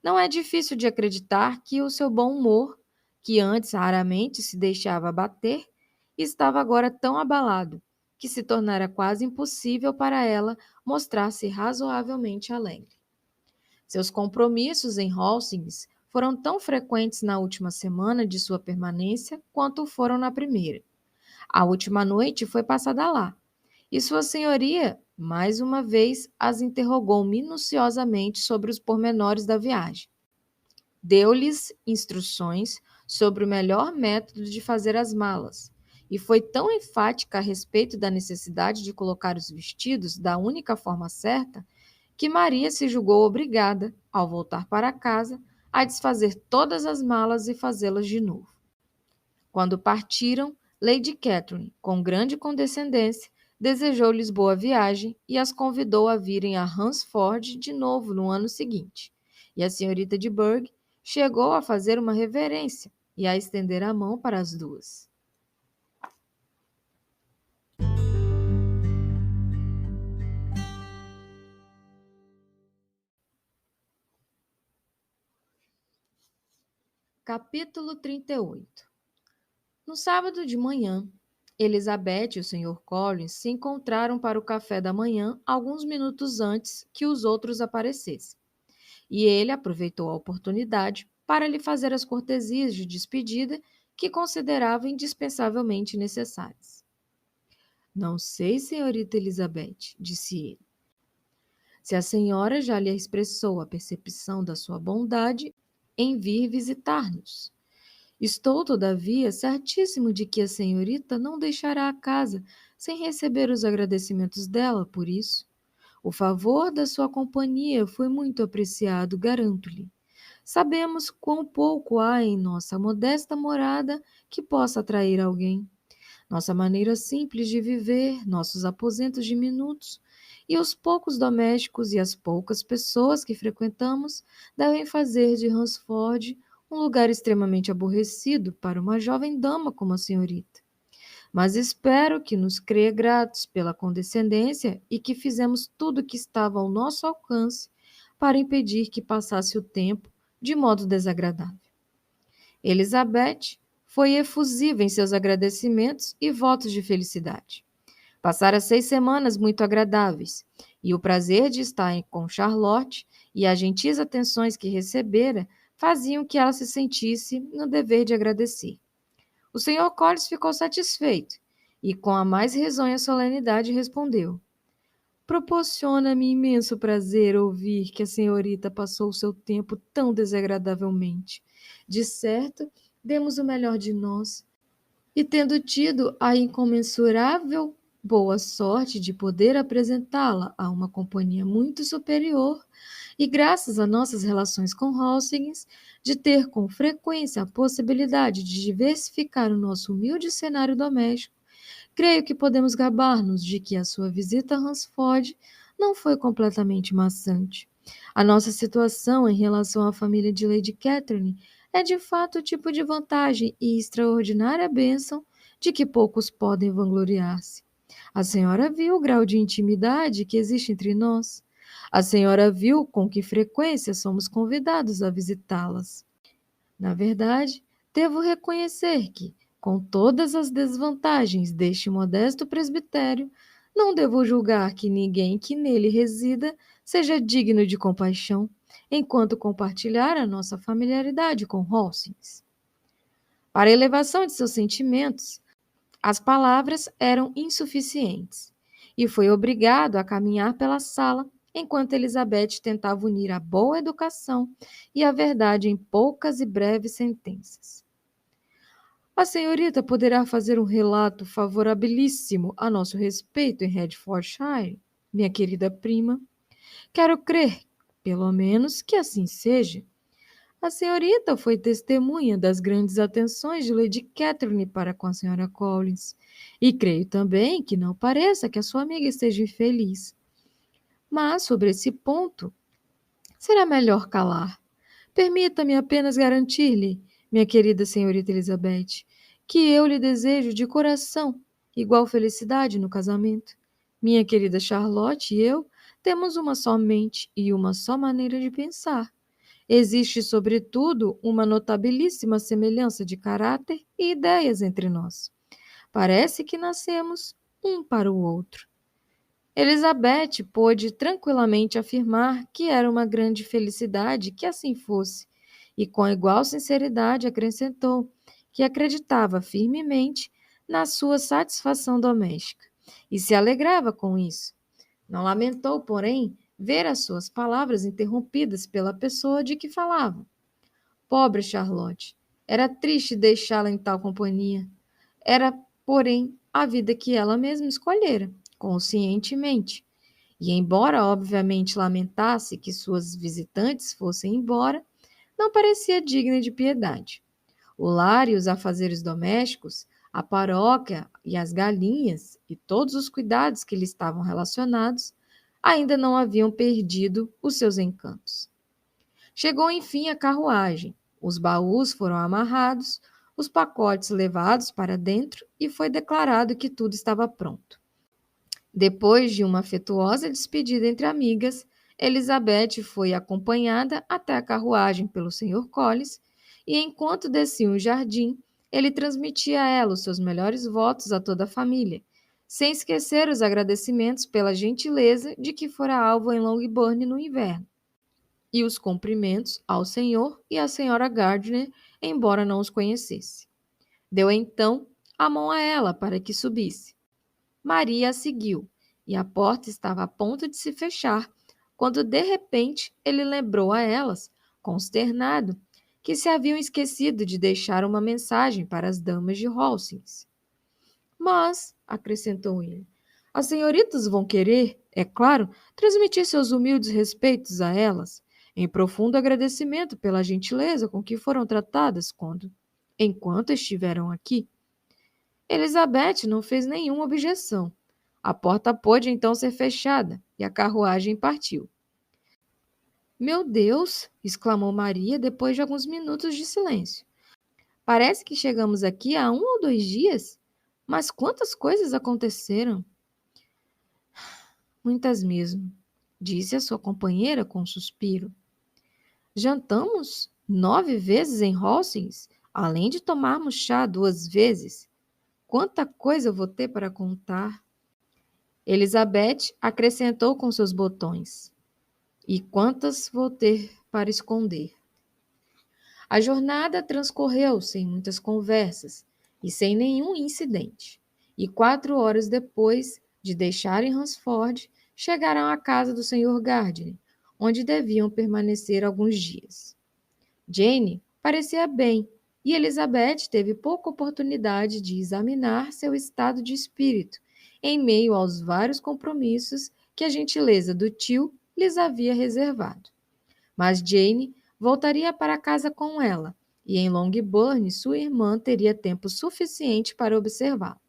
não é difícil de acreditar que o seu bom humor, que antes raramente se deixava abater, estava agora tão abalado que se tornara quase impossível para ela mostrar-se razoavelmente alegre. Seus compromissos em Hastings foram tão frequentes na última semana de sua permanência quanto foram na primeira. A última noite foi passada lá, e Sua Senhoria, mais uma vez, as interrogou minuciosamente sobre os pormenores da viagem. Deu-lhes instruções sobre o melhor método de fazer as malas, e foi tão enfática a respeito da necessidade de colocar os vestidos da única forma certa, que Maria se julgou obrigada, ao voltar para casa, a desfazer todas as malas e fazê-las de novo. Quando partiram, Lady Catherine, com grande condescendência, desejou-lhes boa viagem e as convidou a virem a Hunsford de novo no ano seguinte. E a senhorita de Burgh chegou a fazer uma reverência e a estender a mão para as duas. Capítulo 38. No sábado de manhã, Elizabeth e o Sr. Collins se encontraram para o café da manhã alguns minutos antes que os outros aparecessem, e ele aproveitou a oportunidade para lhe fazer as cortesias de despedida que considerava indispensavelmente necessárias. Não sei, senhorita Elizabeth, disse ele, se a senhora já lhe expressou a percepção da sua bondade em vir visitar-nos. Estou, todavia, certíssimo de que a senhorita não deixará a casa sem receber os agradecimentos dela por isso. O favor da sua companhia foi muito apreciado, garanto-lhe. sabemos quão pouco há em nossa modesta morada que possa atrair alguém. Nossa maneira simples de viver, nossos aposentos diminutos e os poucos domésticos e as poucas pessoas que frequentamos devem fazer de Hunsford um lugar extremamente aborrecido para uma jovem dama como a senhorita. Mas espero que nos creia gratos pela condescendência e que fizemos tudo o que estava ao nosso alcance para impedir que passasse o tempo de modo desagradável. Elizabeth foi efusiva em seus agradecimentos e votos de felicidade. Passara 6 semanas muito agradáveis, e o prazer de estar com Charlotte e as gentis atenções que recebera faziam que ela se sentisse no dever de agradecer. O Sr. Collins ficou satisfeito e, com a mais risonha solenidade, respondeu: Proporciona-me imenso prazer ouvir que a senhorita passou o seu tempo tão desagradavelmente. De certo, demos o melhor de nós, e tendo tido a incomensurável boa sorte de poder apresentá-la a uma companhia muito superior, e graças a nossas relações com Hastings, de ter com frequência a possibilidade de diversificar o nosso humilde cenário doméstico, creio que podemos gabar-nos de que a sua visita a Hunsford não foi completamente maçante. A nossa situação em relação à família de Lady Catherine é de fato o tipo de vantagem e extraordinária bênção de que poucos podem vangloriar-se. A senhora viu o grau de intimidade que existe entre nós. A senhora viu com que frequência somos convidados a visitá-las. Na verdade, devo reconhecer que, com todas as desvantagens deste modesto presbitério, não devo julgar que ninguém que nele resida seja digno de compaixão, enquanto compartilhar a nossa familiaridade com Hastings. Para a elevação de seus sentimentos, as palavras eram insuficientes, e foi obrigado a caminhar pela sala enquanto Elizabeth tentava unir a boa educação e a verdade em poucas e breves sentenças. A senhorita poderá fazer um relato favorabilíssimo a nosso respeito em Hertfordshire, minha querida prima. Quero crer, pelo menos, que assim seja. A senhorita foi testemunha das grandes atenções de Lady Catherine para com a senhora Collins, e creio também que não pareça que a sua amiga esteja infeliz. Mas, sobre esse ponto, será melhor calar. Permita-me apenas garantir-lhe, minha querida senhorita Elizabeth, que eu lhe desejo de coração igual felicidade no casamento. Minha querida Charlotte e eu temos uma só mente e uma só maneira de pensar. Existe, sobretudo, uma notabilíssima semelhança de caráter e ideias entre nós. Parece que nascemos um para o outro. Elizabeth pôde tranquilamente afirmar que era uma grande felicidade que assim fosse, e com igual sinceridade acrescentou que acreditava firmemente na sua satisfação doméstica e se alegrava com isso. Não lamentou, porém, ver as suas palavras interrompidas pela pessoa de que falava. Pobre Charlotte! Era triste deixá-la em tal companhia. Era, porém, a vida que ela mesma escolhera, conscientemente. E, embora obviamente lamentasse que suas visitantes fossem embora, não parecia digna de piedade. O lar e os afazeres domésticos, a paróquia e as galinhas e todos os cuidados que lhe estavam relacionados ainda não haviam perdido os seus encantos. Chegou enfim a carruagem, os baús foram amarrados, os pacotes levados para dentro e foi declarado que tudo estava pronto. Depois de uma afetuosa despedida entre amigas, Elizabeth foi acompanhada até a carruagem pelo Sr. Collins e, enquanto desciam o jardim, ele transmitia a ela os seus melhores votos a toda a família, sem esquecer os agradecimentos pela gentileza de que fora alvo em Longbourn no inverno, e os cumprimentos ao Sr. e à Sra. Gardiner, embora não os conhecesse. Deu então a mão a ela para que subisse. Maria a seguiu, e a porta estava a ponto de se fechar, quando de repente ele lembrou a elas, consternado, que se haviam esquecido de deixar uma mensagem para as damas de Hastings. Mas, acrescentou ele, as senhoritas vão querer, é claro, transmitir seus humildes respeitos a elas. em profundo agradecimento pela gentileza com que foram tratadas enquanto estiveram aqui. Elizabeth não fez nenhuma objeção. A porta pôde então ser fechada e a carruagem partiu. Meu Deus! Exclamou Maria depois de alguns minutos de silêncio. Parece que chegamos aqui há 1 ou 2 dias. Mas quantas coisas aconteceram? Muitas mesmo, disse a sua companheira com um suspiro. Jantamos 9 vezes em Hawkins, além de tomarmos chá 2 vezes. Quanta coisa vou ter para contar! Elizabeth acrescentou com seus botões. E quantas vou ter para esconder? A jornada transcorreu sem muitas conversas e sem nenhum incidente. E 4 horas depois de deixarem Hunsford, chegaram à casa do Sr. Gardiner, onde deviam permanecer alguns dias. Jane parecia bem e Elizabeth teve pouca oportunidade de examinar seu estado de espírito em meio aos vários compromissos que a gentileza do tio lhes havia reservado. Mas Jane voltaria para casa com ela, e em Longbourn sua irmã teria tempo suficiente para observá-la.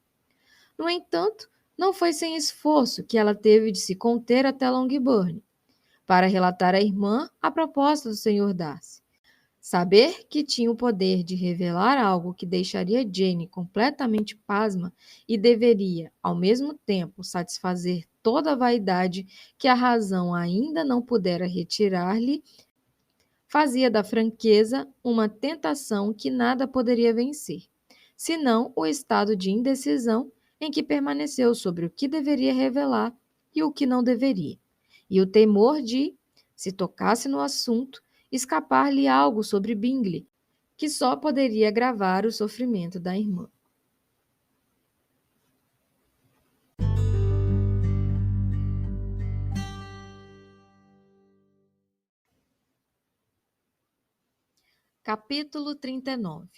No entanto, não foi sem esforço que ela teve de se conter até Longbourn, para relatar à irmã a proposta do Sr. Darcy. Saber que tinha o poder de revelar algo que deixaria Jane completamente pasma e deveria, ao mesmo tempo, satisfazer toda a vaidade que a razão ainda não pudera retirar-lhe, fazia da franqueza uma tentação que nada poderia vencer, senão o estado de indecisão em que permaneceu sobre o que deveria revelar e o que não deveria, e o temor de, se tocasse no assunto, escapar-lhe algo sobre Bingley, que só poderia agravar o sofrimento da irmã. Capítulo 39.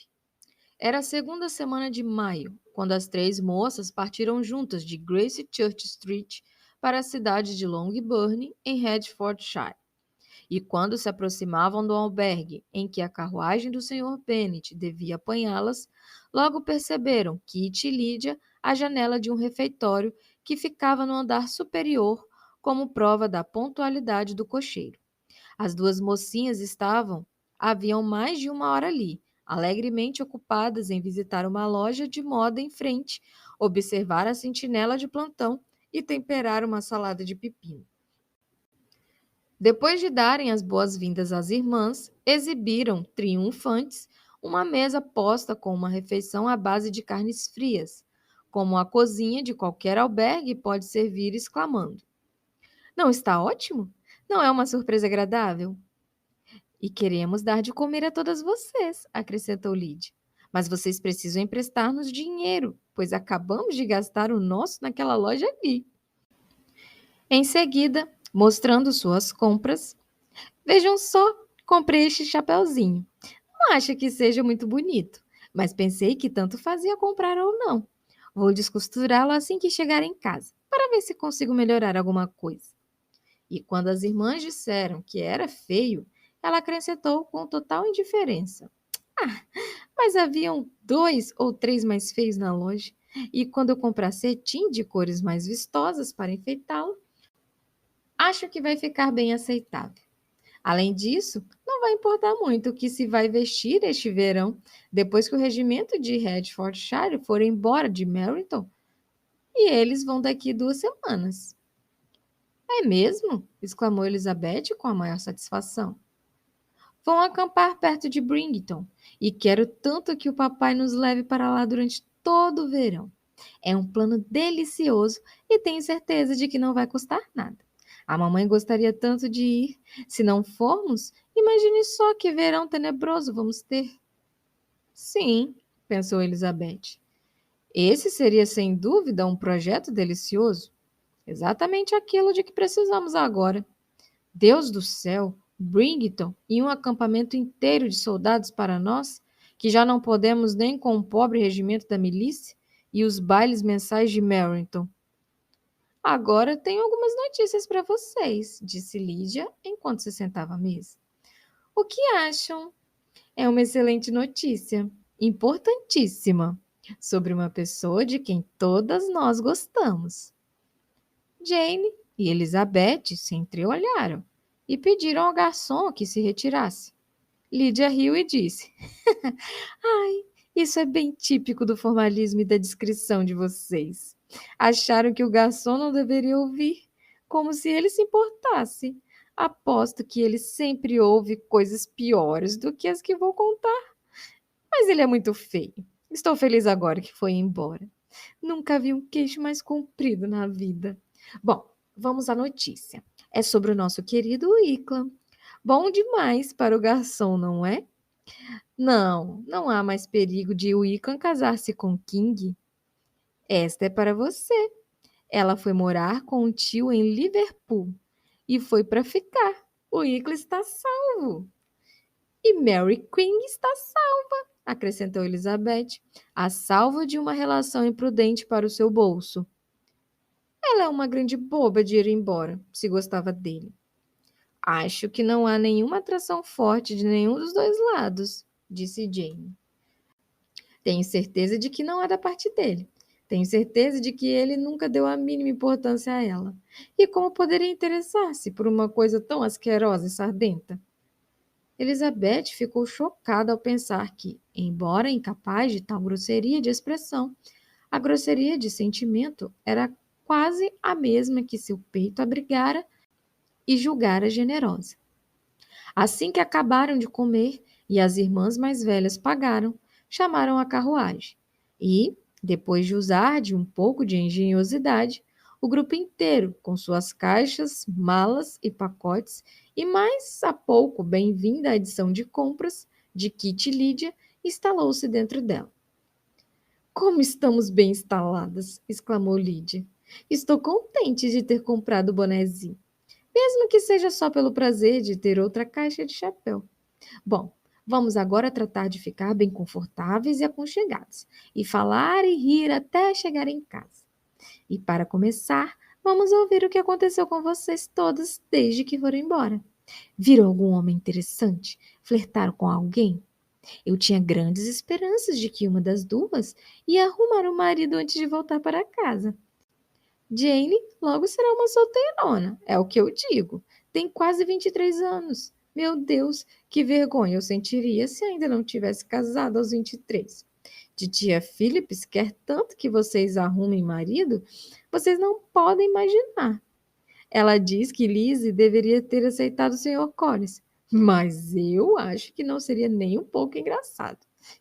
Era a segunda semana de maio, quando as 3 moças partiram juntas de Grace Church Street para a cidade de Longbourn, em Hertfordshire. E quando se aproximavam do albergue em que a carruagem do Sr. Bennet devia apanhá-las, logo perceberam Kitty e Lydia à janela de um refeitório que ficava no andar superior, como prova da pontualidade do cocheiro. As 2 mocinhas haviam mais de 1 hora ali, alegremente ocupadas em visitar uma loja de moda em frente, observar a sentinela de plantão e temperar uma salada de pepino. Depois de darem as boas-vindas às irmãs, exibiram, triunfantes, uma mesa posta com uma refeição à base de carnes frias, como a cozinha de qualquer albergue pode servir, exclamando: Não está ótimo? Não é uma surpresa agradável? E queremos dar de comer a todas vocês, acrescentou Lydia. Mas vocês precisam emprestar-nos dinheiro, pois acabamos de gastar o nosso naquela loja ali. Em seguida, mostrando suas compras, vejam só, comprei este chapeuzinho. Não acho que seja muito bonito, mas pensei que tanto fazia comprar ou não. Vou descosturá-lo assim que chegar em casa, para ver se consigo melhorar alguma coisa. E quando as irmãs disseram que era feio, ela acrescentou com total indiferença: Ah, mas haviam 2 ou 3 mais feios na loja, e quando eu comprar cetim de cores mais vistosas para enfeitá-lo, acho que vai ficar bem aceitável. Além disso, não vai importar muito o que se vai vestir este verão, depois que o regimento de Hertfordshire for embora de Meryton, e eles vão daqui 2 semanas. É mesmo? Exclamou Elizabeth com a maior satisfação. Vão acampar perto de Brington, e quero tanto que o papai nos leve para lá durante todo o verão. É um plano delicioso e tenho certeza de que não vai custar nada. A mamãe gostaria tanto de ir. Se não formos, imagine só que verão tenebroso vamos ter. Sim, pensou Elizabeth. Esse seria sem dúvida um projeto delicioso. Exatamente aquilo de que precisamos agora. Deus do céu, Brington e um acampamento inteiro de soldados para nós, que já não podemos nem com o pobre regimento da milícia, e os bailes mensais de Meryton. Agora tenho algumas notícias para vocês, disse Lídia enquanto se sentava à mesa. O que acham? É uma excelente notícia, importantíssima, sobre uma pessoa de quem todas nós gostamos. Jane e Elizabeth se entreolharam e pediram ao garçom que se retirasse. Lídia riu e disse: Ai, isso é bem típico do formalismo e da discrição de vocês. Acharam que o garçom não deveria ouvir, como se ele se importasse. Aposto que ele sempre ouve coisas piores do que as que vou contar. Mas ele é muito feio. Estou feliz agora que foi embora. Nunca vi um queixo mais comprido na vida. Bom, vamos à notícia. É sobre o nosso querido Wickham. Bom demais para o garçom, não é? Não, não há mais perigo de Wickham casar-se com King. Esta é para você. Ela foi morar com o tio em Liverpool e foi para ficar. O Wickham está salvo. E Mary Queen está salva, acrescentou Elizabeth, a salvo de uma relação imprudente para o seu bolso. Ela é uma grande boba de ir embora, se gostava dele. Acho que não há nenhuma atração forte de nenhum dos dois lados, disse Jane. Tenho certeza de que não é da parte dele. Tenho certeza de que ele nunca deu a mínima importância a ela. E como poderia interessar-se por uma coisa tão asquerosa e sardenta? Elizabeth ficou chocada ao pensar que, embora incapaz de tal grosseria de expressão, a grosseria de sentimento era quase a mesma que seu peito abrigara e julgara generosa. Assim que acabaram de comer e as irmãs mais velhas pagaram, chamaram a carruagem. E, depois de usar de um pouco de engenhosidade, o grupo inteiro, com suas caixas, malas e pacotes, e mais a pouco bem-vinda a edição de compras de Kit e Lídia, instalou-se dentro dela. Como estamos bem instaladas! Exclamou Lídia. Estou contente de ter comprado o bonezinho, mesmo que seja só pelo prazer de ter outra caixa de chapéu. Bom, vamos agora tratar de ficar bem confortáveis e aconchegados, e falar e rir até chegar em casa. E para começar, vamos ouvir o que aconteceu com vocês todas desde que foram embora. Viram algum homem interessante? Flertaram com alguém? Eu tinha grandes esperanças de que uma das duas ia arrumar um marido antes de voltar para casa. Jane logo será uma solteirona, é o que eu digo. Tem quase 23 anos. Meu Deus, que vergonha eu sentiria se ainda não tivesse casado aos 23. Titia Phillips quer tanto que vocês arrumem marido, vocês não podem imaginar. Ela diz que Lizzie deveria ter aceitado o Sr. Collins, mas eu acho que não seria nem um pouco engraçado.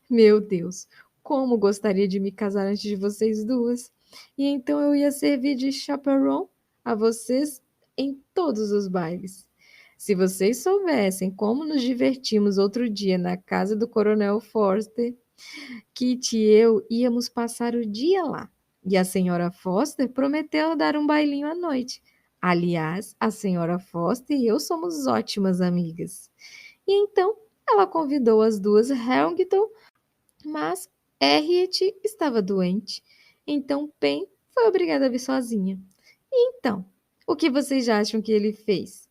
Meu Deus, como gostaria de me casar antes de vocês duas. E então eu ia servir de chaperone a vocês em todos os bailes. Se vocês soubessem como nos divertimos outro dia na casa do Coronel Forster, Kit e eu íamos passar o dia lá. E a senhora Foster prometeu dar um bailinho à noite. Aliás, a senhora Foster e eu somos ótimas amigas. E então ela convidou as duas Harrington, mas Harriet estava doente. Então Pen foi obrigada a vir sozinha. E então, o que vocês acham que ele fez?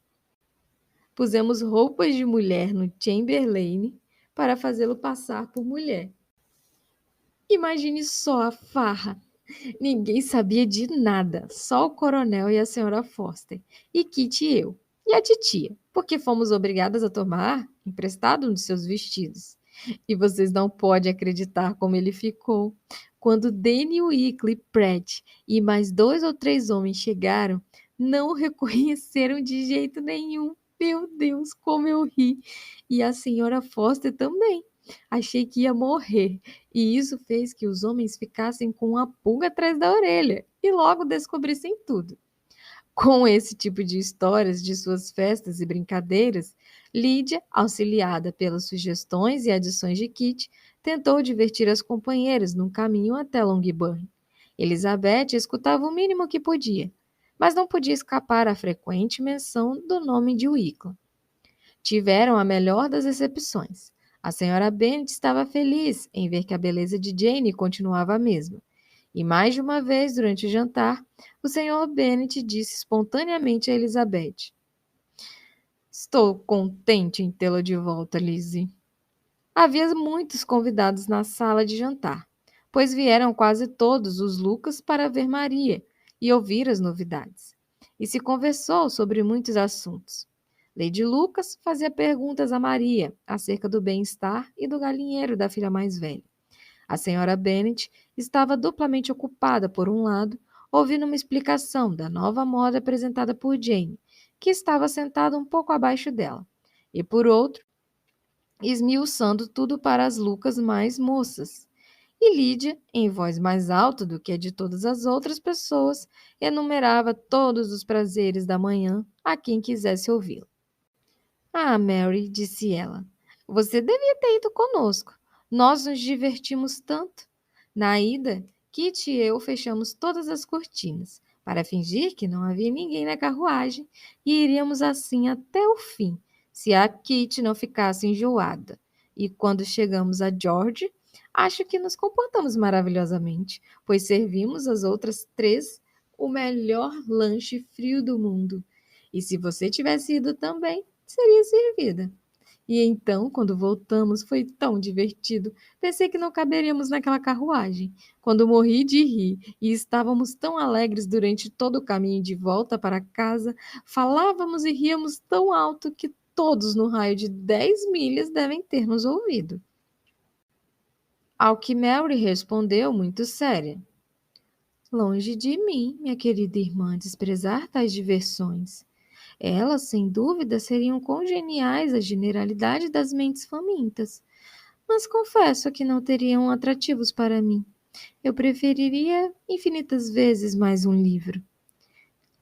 Pusemos roupas de mulher no Chamberlain para fazê-lo passar por mulher. Imagine só a farra. Ninguém sabia de nada, só o coronel e a senhora Foster, e Kitty e eu, e a titia, porque fomos obrigadas a tomar emprestado um de seus vestidos. E vocês não podem acreditar como ele ficou. Quando Danny Wickley Pratt e mais 2 ou 3 homens chegaram, não o reconheceram de jeito nenhum. Meu Deus, como eu ri! E a senhora Foster também. Achei que ia morrer. E isso fez que os homens ficassem com uma pulga atrás da orelha e logo descobrissem tudo. Com esse tipo de histórias de suas festas e brincadeiras, Lídia, auxiliada pelas sugestões e adições de Kit, tentou divertir as companheiras num caminho até Longbourn. Elizabeth escutava o mínimo que podia, mas não podia escapar à frequente menção do nome de Wickham. Tiveram a melhor das recepções. A senhora Bennet estava feliz em ver que a beleza de Jane continuava a mesma. E mais de uma vez, durante o jantar, o Sr. Bennet disse espontaneamente a Elizabeth: Estou contente em tê-la de volta, Lizzie. Havia muitos convidados na sala de jantar, pois vieram quase todos os Lucas para ver Maria e ouvir as novidades. E se conversou sobre muitos assuntos. Lady Lucas fazia perguntas a Maria acerca do bem-estar e do galinheiro da filha mais velha. A senhora Bennet estava duplamente ocupada, por um lado, ouvindo uma explicação da nova moda apresentada por Jane, que estava sentada um pouco abaixo dela, e por outro, esmiuçando tudo para as Lucas mais moças. E Lídia, em voz mais alta do que a de todas as outras pessoas, enumerava todos os prazeres da manhã a quem quisesse ouvi-la. Ah, Mary, disse ela, você devia ter ido conosco. Nós nos divertimos tanto. Na ida, Kitty e eu fechamos todas as cortinas, para fingir que não havia ninguém na carruagem, e iríamos assim até o fim, se a Kitty não ficasse enjoada. E quando chegamos a George, acho que nos comportamos maravilhosamente, pois servimos às outras três o melhor lanche frio do mundo. E se você tivesse ido também, seria servida. E então, quando voltamos, foi tão divertido. Pensei que não caberíamos naquela carruagem. Quando morri de rir e estávamos tão alegres durante todo o caminho de volta para casa, falávamos e ríamos tão alto que todos no raio de 10 milhas devem ter nos ouvido. Ao que Mary respondeu, muito séria: Longe de mim, minha querida irmã, desprezar tais diversões. Elas, sem dúvida, seriam congeniais à generalidade das mentes famintas, mas confesso que não teriam atrativos para mim. Eu preferiria infinitas vezes mais um livro.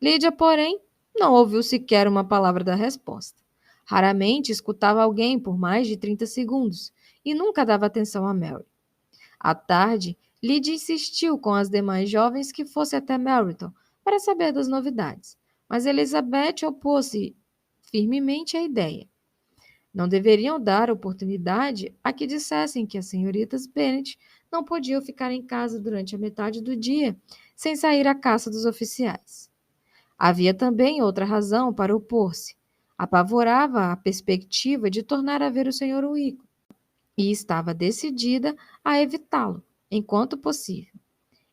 Lídia, porém, não ouviu sequer uma palavra da resposta. Raramente escutava alguém por mais de 30 segundos e nunca dava atenção a Mary. À tarde, Lydia insistiu com as demais jovens que fosse até Meryton para saber das novidades, mas Elizabeth opôs-se firmemente à ideia. Não deveriam dar oportunidade a que dissessem que as senhoritas Bennet não podiam ficar em casa durante a metade do dia sem sair à caça dos oficiais. Havia também outra razão para opor-se. Apavorava a perspectiva de tornar a ver o Sr. Wickham e estava decidida a evitá-lo, enquanto possível.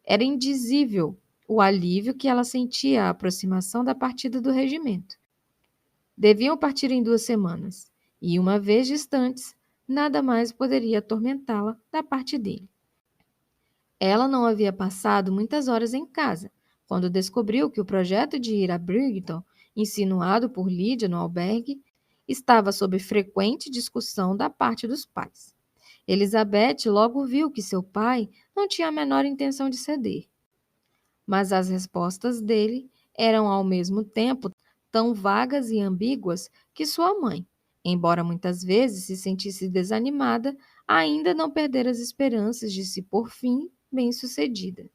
Era indizível o alívio que ela sentia à aproximação da partida do regimento. Deviam partir em 2 semanas, e uma vez distantes, nada mais poderia atormentá-la da parte dele. Ela não havia passado muitas horas em casa, quando descobriu que o projeto de ir a Brigton, insinuado por Lídia no albergue, estava sob frequente discussão da parte dos pais. Elizabeth logo viu que seu pai não tinha a menor intenção de ceder, mas as respostas dele eram ao mesmo tempo tão vagas e ambíguas que sua mãe, embora muitas vezes se sentisse desanimada, ainda não perdera as esperanças de se por fim bem-sucedida.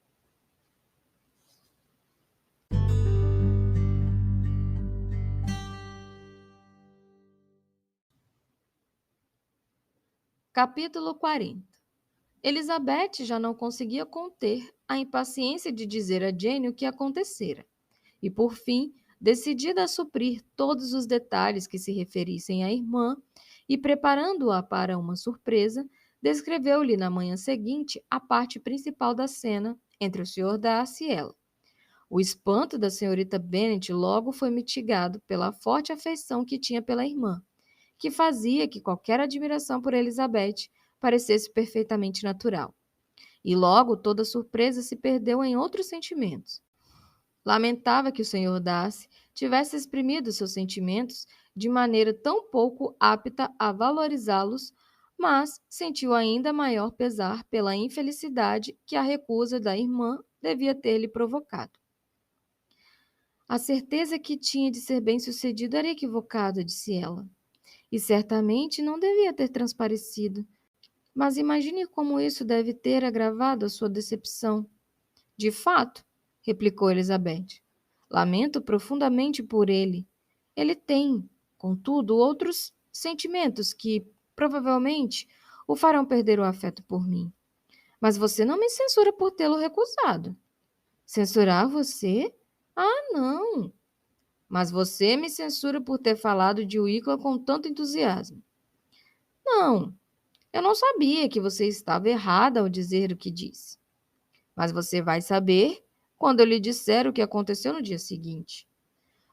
Capítulo 40. Elizabeth já não conseguia conter a impaciência de dizer a Jane o que acontecera. E, por fim, decidida a suprir todos os detalhes que se referissem à irmã e preparando-a para uma surpresa, descreveu-lhe na manhã seguinte a parte principal da cena entre o Sr. Darcy e ela. O espanto da senhorita Bennet logo foi mitigado pela forte afeição que tinha pela irmã, que fazia que qualquer admiração por Elizabeth parecesse perfeitamente natural. E logo toda surpresa se perdeu em outros sentimentos. Lamentava que o Sr. Darcy tivesse exprimido seus sentimentos de maneira tão pouco apta a valorizá-los, mas sentiu ainda maior pesar pela infelicidade que a recusa da irmã devia ter-lhe provocado. A certeza que tinha de ser bem-sucedido era equivocada, disse ela, e certamente não devia ter transparecido. Mas imagine como isso deve ter agravado a sua decepção. De fato, replicou Elizabeth, lamento profundamente por ele. Ele tem, contudo, outros sentimentos que, provavelmente, o farão perder o afeto por mim. Mas você não me censura por tê-lo recusado. Censurar você? Ah, não. Mas você me censura por ter falado de Wicca com tanto entusiasmo. Não, eu não sabia que você estava errada ao dizer o que disse. Mas você vai saber quando eu lhe disser o que aconteceu no dia seguinte.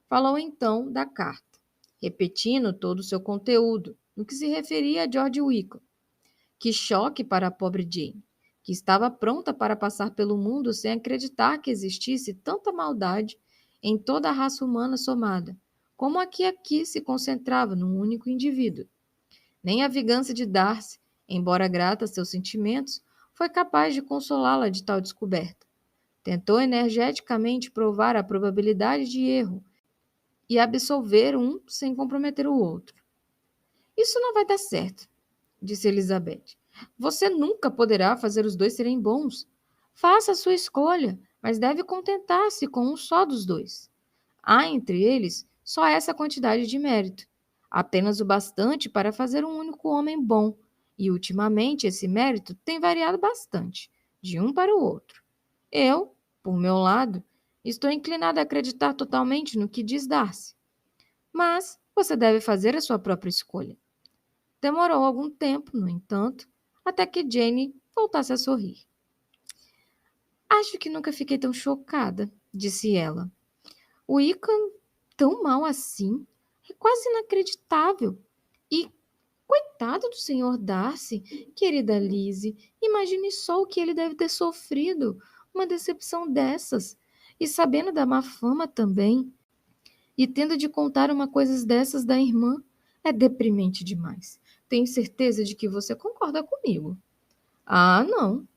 Falou então da carta, repetindo todo o seu conteúdo, no que se referia a George Wickham. Que choque para a pobre Jane, que estava pronta para passar pelo mundo sem acreditar que existisse tanta maldade em toda a raça humana somada, como a que aqui se concentrava num único indivíduo. Nem a vingança de Darcy, embora grata a seus sentimentos, foi capaz de consolá-la de tal descoberta. Tentou energeticamente provar a probabilidade de erro e absolver um sem comprometer o outro. Isso não vai dar certo, disse Elizabeth. Você nunca poderá fazer os dois serem bons. Faça a sua escolha, mas deve contentar-se com um só dos dois. Há entre eles só essa quantidade de mérito, apenas o bastante para fazer um único homem bom, e ultimamente esse mérito tem variado bastante, de um para o outro. Eu, por meu lado, estou inclinada a acreditar totalmente no que diz Darcy. Mas você deve fazer a sua própria escolha. Demorou algum tempo, no entanto, até que Jane voltasse a sorrir. Acho que nunca fiquei tão chocada, disse ela. O Wickham, tão mal assim? É quase inacreditável. E, coitado do Sr. Darcy, querida Lizzie, imagine só o que ele deve ter sofrido. Uma decepção dessas. E sabendo da má fama também. E tendo de contar uma coisa dessas da irmã. É deprimente demais. Tenho certeza de que você concorda comigo. Ah, não.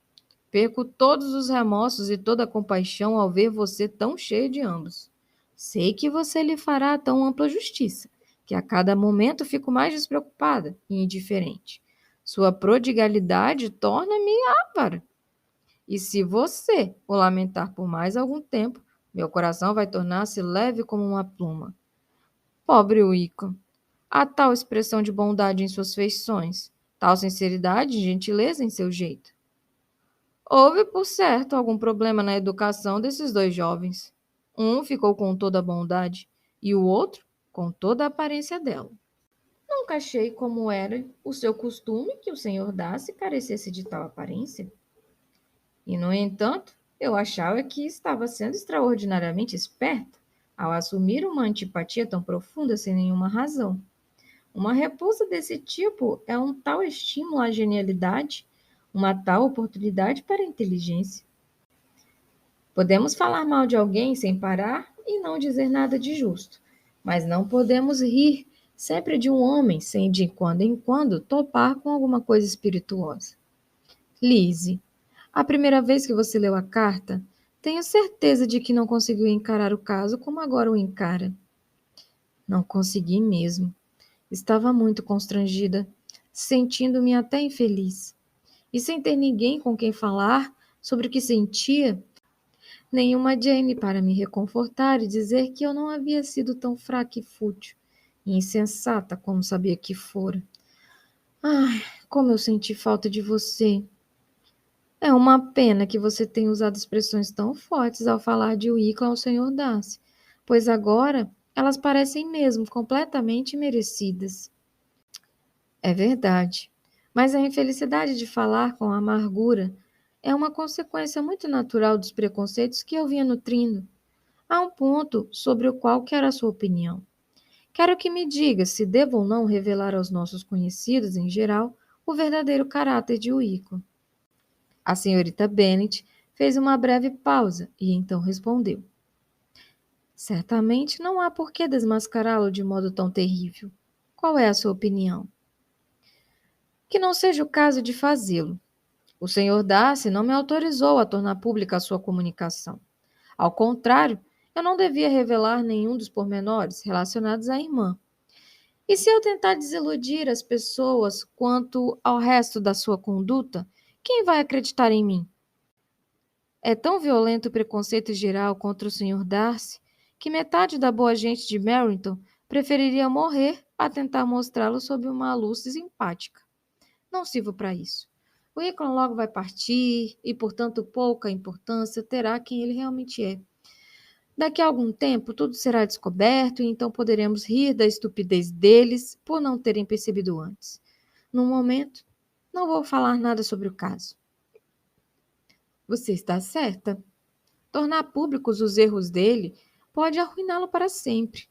Perco todos os remorsos e toda a compaixão ao ver você tão cheio de ambos. Sei que você lhe fará tão ampla justiça, que a cada momento fico mais despreocupada e indiferente. Sua prodigalidade torna-me avara. E se você o lamentar por mais algum tempo, meu coração vai tornar-se leve como uma pluma. Pobre Wickham! Há tal expressão de bondade em suas feições, tal sinceridade e gentileza em seu jeito. Houve, por certo, algum problema na educação desses dois jovens. Um ficou com toda a bondade e o outro com toda a aparência dela. Nunca achei como era o seu costume que o senhor Darcy carecesse de tal aparência. E, no entanto, eu achava que estava sendo extraordinariamente esperta ao assumir uma antipatia tão profunda sem nenhuma razão. Uma repulsa desse tipo é um tal estímulo à genialidade, uma tal oportunidade para a inteligência. Podemos falar mal de alguém sem parar e não dizer nada de justo, mas não podemos rir sempre de um homem sem de quando em quando topar com alguma coisa espirituosa. Lizzie, a primeira vez que você leu a carta, tenho certeza de que não conseguiu encarar o caso como agora o encara. Não consegui mesmo. Estava muito constrangida, sentindo-me até infeliz. E sem ter ninguém com quem falar sobre o que sentia, nenhuma Jane para me reconfortar e dizer que eu não havia sido tão fraca e fútil e insensata como sabia que fora. Ai, como eu senti falta de você. É uma pena que você tenha usado expressões tão fortes ao falar de Wickham ao Sr. Darcy, pois agora elas parecem mesmo completamente merecidas. É verdade, mas a infelicidade de falar com amargura é uma consequência muito natural dos preconceitos que eu vinha nutrindo. Há um ponto sobre o qual quero a sua opinião. Quero que me diga se devo ou não revelar aos nossos conhecidos, em geral, o verdadeiro caráter de Wickham. A senhorita Bennet fez uma breve pausa e então respondeu. Certamente não há por que desmascará-lo de modo tão terrível. Qual é a sua opinião? Que não seja o caso de fazê-lo. O senhor Darcy não me autorizou a tornar pública a sua comunicação. Ao contrário, eu não devia revelar nenhum dos pormenores relacionados à irmã. E se eu tentar desiludir as pessoas quanto ao resto da sua conduta, quem vai acreditar em mim? É tão violento o preconceito geral contra o Sr. Darcy que metade da boa gente de Meryton preferiria morrer a tentar mostrá-lo sob uma luz simpática. Não sirvo para isso. Wickham logo vai partir e, portanto, pouca importância terá quem ele realmente é. Daqui a algum tempo, tudo será descoberto e então poderemos rir da estupidez deles por não terem percebido antes. No momento, não vou falar nada sobre o caso. Você está certa. Tornar públicos os erros dele pode arruiná-lo para sempre.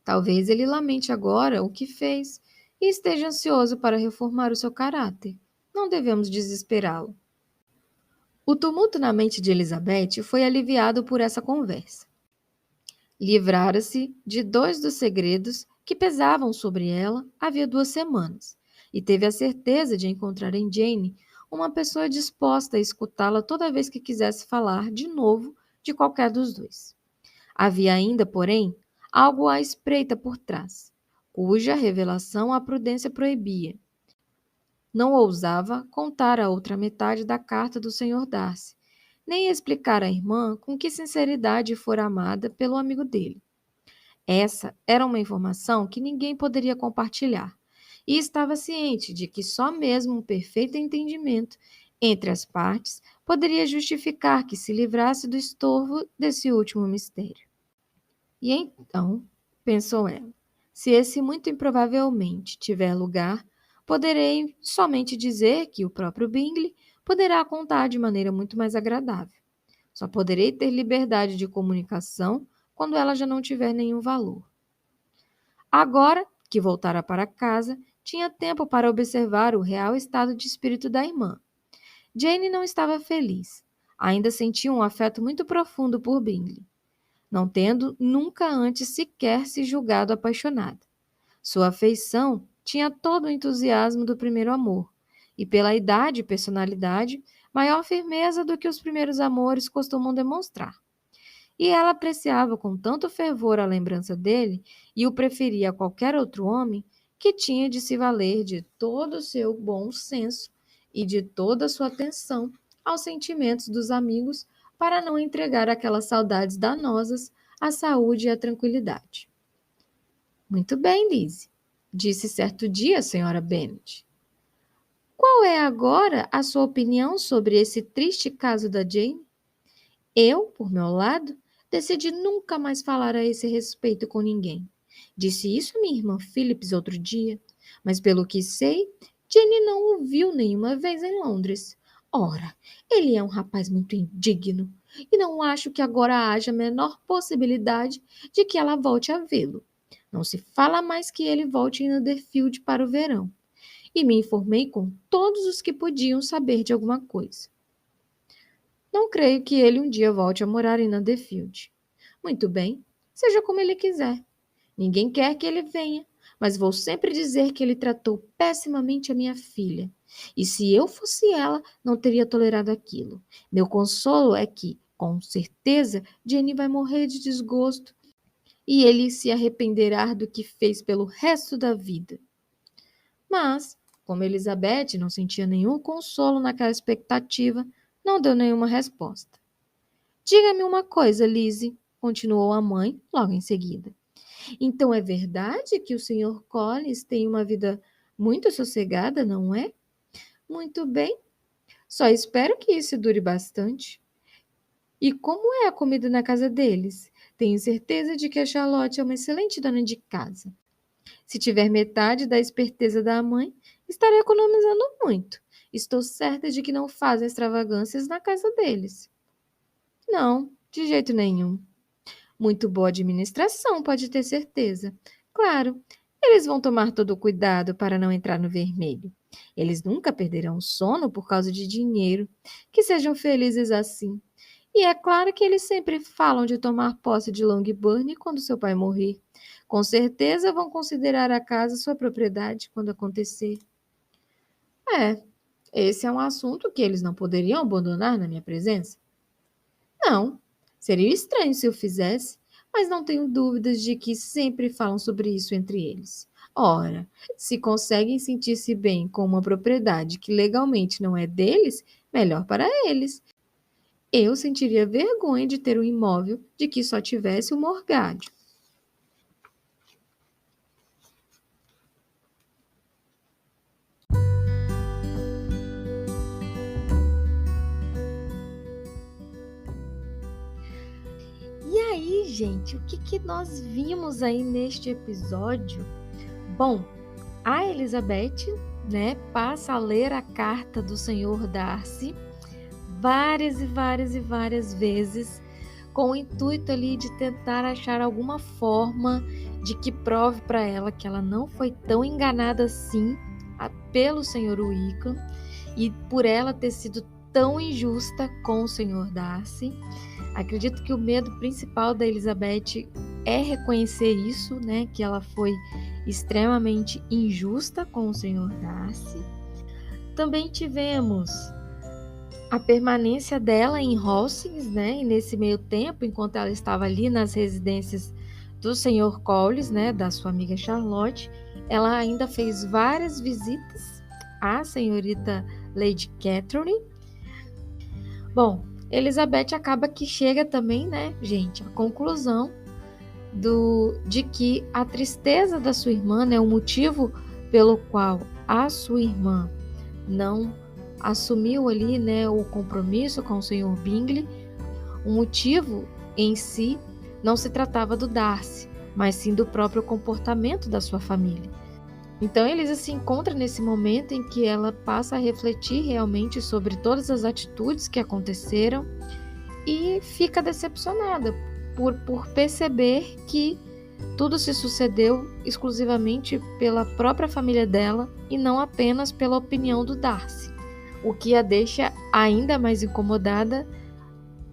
Talvez ele lamente agora o que fez e esteja ansioso para reformar o seu caráter. Não devemos desesperá-lo. O tumulto na mente de Elizabeth foi aliviado por essa conversa. Livrara-se de 2 dos segredos que pesavam sobre ela havia 2 semanas, e teve a certeza de encontrar em Jane uma pessoa disposta a escutá-la toda vez que quisesse falar de novo de qualquer dos dois. Havia ainda, porém, algo à espreita por trás, cuja revelação a prudência proibia. Não ousava contar a outra metade da carta do Sr. Darcy, nem explicar à irmã com que sinceridade fora amada pelo amigo dele. Essa era uma informação que ninguém poderia compartilhar, e estava ciente de que só mesmo um perfeito entendimento entre as partes poderia justificar que se livrasse do estorvo desse último mistério. E então, pensou ela, se esse muito improvavelmente tiver lugar, poderei somente dizer que o próprio Bingley poderá contar de maneira muito mais agradável. Só poderei ter liberdade de comunicação quando ela já não tiver nenhum valor. Agora que voltara para casa, tinha tempo para observar o real estado de espírito da irmã. Jane não estava feliz. Ainda sentia um afeto muito profundo por Bingley, não tendo nunca antes sequer se julgado apaixonada. Sua afeição tinha todo o entusiasmo do primeiro amor, e pela idade e personalidade, maior firmeza do que os primeiros amores costumam demonstrar. E ela apreciava com tanto fervor a lembrança dele e o preferia a qualquer outro homem, que tinha de se valer de todo o seu bom senso e de toda a sua atenção aos sentimentos dos amigos para não entregar aquelas saudades danosas à saúde e à tranquilidade. Muito bem, Lizzie, disse certo dia a senhora Bennet. Qual é agora a sua opinião sobre esse triste caso da Jane? Eu, por meu lado, decidi nunca mais falar a esse respeito com ninguém. Disse isso a minha irmã Phillips outro dia, mas pelo que sei, Jane não o viu nenhuma vez em Londres. Ora, ele é um rapaz muito indigno, e não acho que agora haja a menor possibilidade de que ela volte a vê-lo. Não se fala mais que ele volte em Netherfield para o verão, e me informei com todos os que podiam saber de alguma coisa. Não creio que ele um dia volte a morar em Netherfield. Muito bem, seja como ele quiser. Ninguém quer que ele venha, mas vou sempre dizer que ele tratou pessimamente a minha filha. E se eu fosse ela, não teria tolerado aquilo. Meu consolo é que, com certeza, Jenny vai morrer de desgosto e ele se arrependerá do que fez pelo resto da vida. Mas, como Elizabeth não sentia nenhum consolo naquela expectativa, não deu nenhuma resposta. Diga-me uma coisa, Lizzie, continuou a mãe logo em seguida. Então é verdade que o Sr. Collins tem uma vida muito sossegada, não é? Muito bem. Só espero que isso dure bastante. E como é a comida na casa deles? Tenho certeza de que a Charlotte é uma excelente dona de casa. Se tiver metade da esperteza da mãe, estarei economizando muito. Estou certa de que não fazem extravagâncias na casa deles. Não, de jeito nenhum. Muito boa administração, pode ter certeza. Claro, eles vão tomar todo o cuidado para não entrar no vermelho. Eles nunca perderão o sono por causa de dinheiro. Que sejam felizes assim. E é claro que eles sempre falam de tomar posse de Longbourn quando seu pai morrer. Com certeza vão considerar a casa sua propriedade quando acontecer. É, esse é um assunto que eles não poderiam abandonar na minha presença? Não, seria estranho se eu fizesse, mas não tenho dúvidas de que sempre falam sobre isso entre eles. Ora, se conseguem sentir-se bem com uma propriedade que legalmente não é deles, melhor para eles. Eu sentiria vergonha de ter um imóvel de que só tivesse o morgado. gente, o que nós vimos aí neste episódio? Bom, a Elizabeth, né, passa a ler a carta do Sr. Darcy várias e várias vezes, com o intuito ali de tentar achar alguma forma de que prove para ela que ela não foi tão enganada assim pelo Sr. Wickham e por ela ter sido tão injusta com o Sr. Darcy. Acredito que o medo principal da Elizabeth é reconhecer isso, né, que ela foi extremamente injusta com o Sr. Darcy. Também tivemos a permanência dela em Hastings, né, e nesse meio tempo, enquanto ela estava ali nas residências do Sr. Collins, né, da sua amiga Charlotte, ela ainda fez várias visitas à senhorita Lady Catherine. Bom, Elizabeth acaba que chega também, né, gente, à conclusão de que a tristeza da sua irmã, né, o motivo pelo qual a sua irmã não assumiu ali, né, o compromisso com o Sr. Bingley, o motivo em si não se tratava do Darcy, mas sim do próprio comportamento da sua família. Então Elisa se encontra nesse momento em que ela passa a refletir realmente sobre todas as atitudes que aconteceram e fica decepcionada por perceber que tudo se sucedeu exclusivamente pela própria família dela e não apenas pela opinião do Darcy, o que a deixa ainda mais incomodada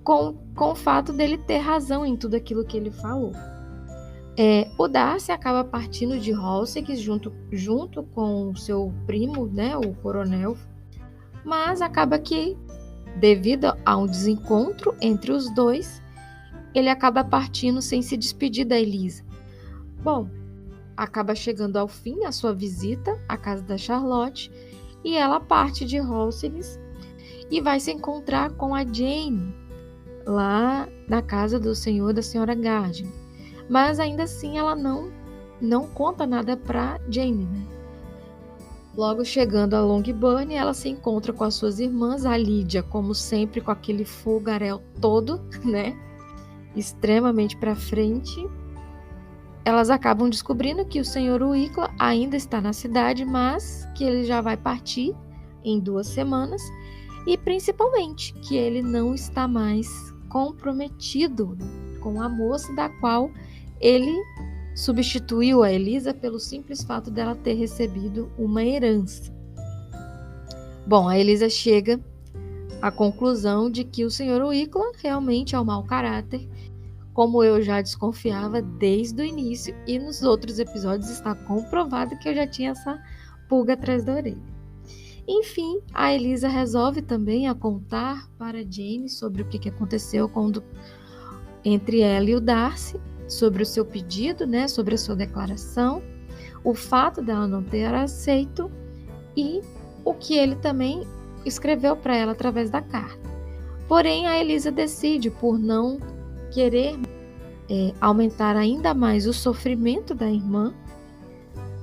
com o fato dele ter razão em tudo aquilo que ele falou. O Darcy acaba partindo de Hastings junto com o seu primo, né, o coronel, mas acaba que, devido a um desencontro entre os dois, ele acaba partindo sem se despedir da Elisa. Bom, acaba chegando ao fim a sua visita à casa da Charlotte e ela parte de Hastings e vai se encontrar com a Jane lá na casa do senhor e da senhora Gardiner. Mas ainda assim ela não conta nada para Jane, né? Logo chegando a Longbourn, ela se encontra com as suas irmãs, a Lídia, como sempre, com aquele fogaréu todo, né? Extremamente para frente. Elas acabam descobrindo que o Sr. Wickham ainda está na cidade, mas que ele já vai partir em 2 semanas e principalmente que ele não está mais comprometido com a moça da qual ele substituiu a Elisa pelo simples fato dela ter recebido uma herança. Bom, a Elisa chega à conclusão de que o Sr. Wickham realmente é um mau caráter, como eu já desconfiava desde o início, e nos outros episódios está comprovado que eu já tinha essa pulga atrás da orelha. Enfim, a Elisa resolve também a contar para Jane sobre o que aconteceu entre ela e o Darcy, sobre o seu pedido, né, sobre a sua declaração, o fato dela não ter aceito e o que ele também escreveu para ela através da carta. Porém, a Elisa decide, por não querer aumentar ainda mais o sofrimento da irmã,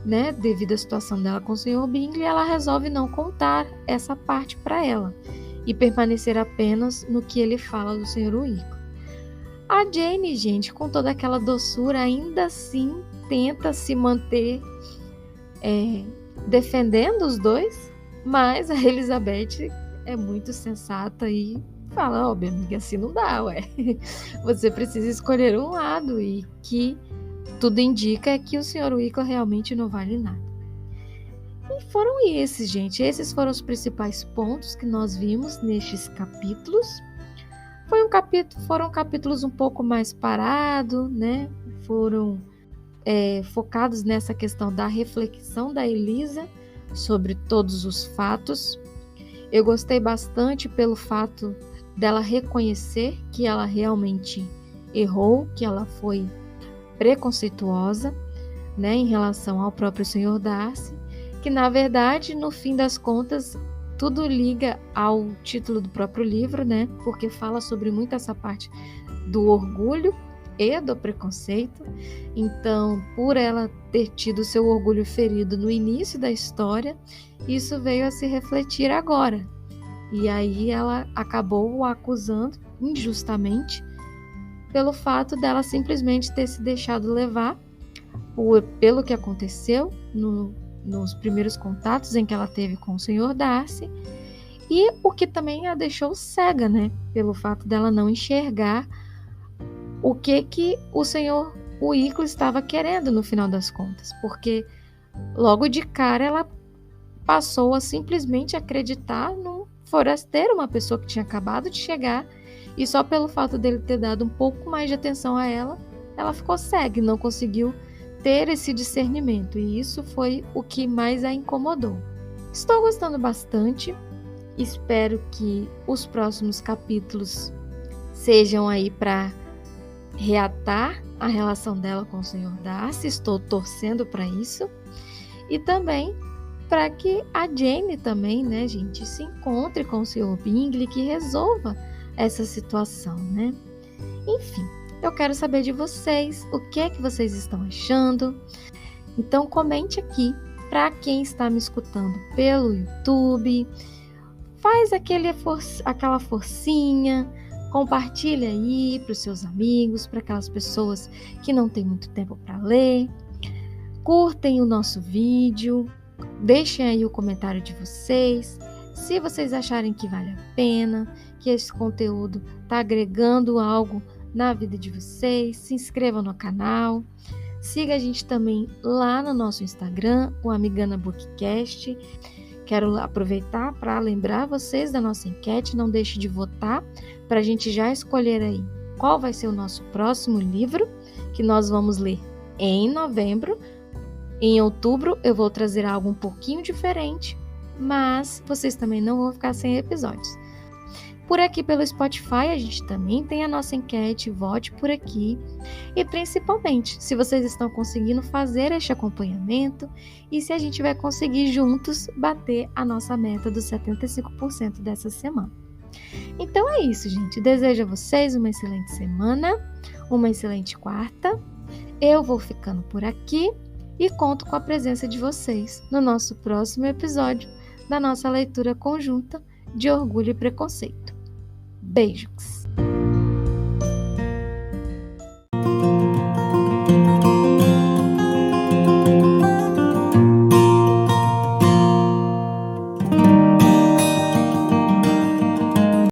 né, devido à situação dela com o Sr. Bingley, ela resolve não contar essa parte para ela e permanecer apenas no que ele fala do Sr. Wickham. A Jane, gente, com toda aquela doçura, ainda assim tenta se manter defendendo os dois, mas a Elizabeth é muito sensata e fala, minha amiga, assim não dá, você precisa escolher um lado, e que tudo indica que o Sr. Wickham realmente não vale nada. E foram esses, gente, esses foram os principais pontos que nós vimos nestes capítulos. Foram capítulos um pouco mais parados, né? Foram focados nessa questão da reflexão da Elisa sobre todos os fatos. Eu gostei bastante pelo fato dela reconhecer que ela realmente errou, que ela foi preconceituosa, né, em relação ao próprio Sr. Darcy, que na verdade, no fim das contas, tudo liga ao título do próprio livro, né, porque fala sobre muito essa parte do orgulho e do preconceito. Então, por ela ter tido seu orgulho ferido no início da história, isso veio a se refletir agora. E aí ela acabou o acusando injustamente pelo fato dela simplesmente ter se deixado levar pelo que aconteceu nos primeiros contatos em que ela teve com o Sr. Darcy, e o que também a deixou cega, né? Pelo fato dela não enxergar o que o Sr. Weasley estava querendo no final das contas, porque logo de cara ela passou a simplesmente acreditar num forasteiro, uma pessoa que tinha acabado de chegar, e só pelo fato dele ter dado um pouco mais de atenção a ela, ela ficou cega e não conseguiu ter esse discernimento, e isso foi o que mais a incomodou. Estou gostando bastante, espero que os próximos capítulos sejam aí para reatar a relação dela com o Sr. Darcy, estou torcendo para isso, e também para que a Jane também, né, gente, se encontre com o Sr. Bingley, que resolva essa situação, né? Enfim, eu quero saber de vocês, o que é que vocês estão achando? Então comente aqui, para quem está me escutando pelo YouTube, faz aquela forcinha, compartilha aí para os seus amigos, para aquelas pessoas que não têm muito tempo para ler, curtem o nosso vídeo, deixem aí o comentário de vocês, se vocês acharem que vale a pena, que esse conteúdo está agregando algo na vida de vocês, se inscrevam no canal, siga a gente também lá no nosso Instagram, o Amigana Bookcast. Quero aproveitar para lembrar vocês da nossa enquete, não deixe de votar para a gente já escolher aí qual vai ser o nosso próximo livro, que nós vamos ler em novembro. Em outubro eu vou trazer algo um pouquinho diferente, mas vocês também não vão ficar sem episódios. Por aqui pelo Spotify a gente também tem a nossa enquete, vote por aqui. E principalmente, se vocês estão conseguindo fazer este acompanhamento e se a gente vai conseguir juntos bater a nossa meta dos 75% dessa semana. Então é isso, gente. Desejo a vocês uma excelente semana, uma excelente quarta. Eu vou ficando por aqui e conto com a presença de vocês no nosso próximo episódio da nossa leitura conjunta de Orgulho e Preconceito. Beijos!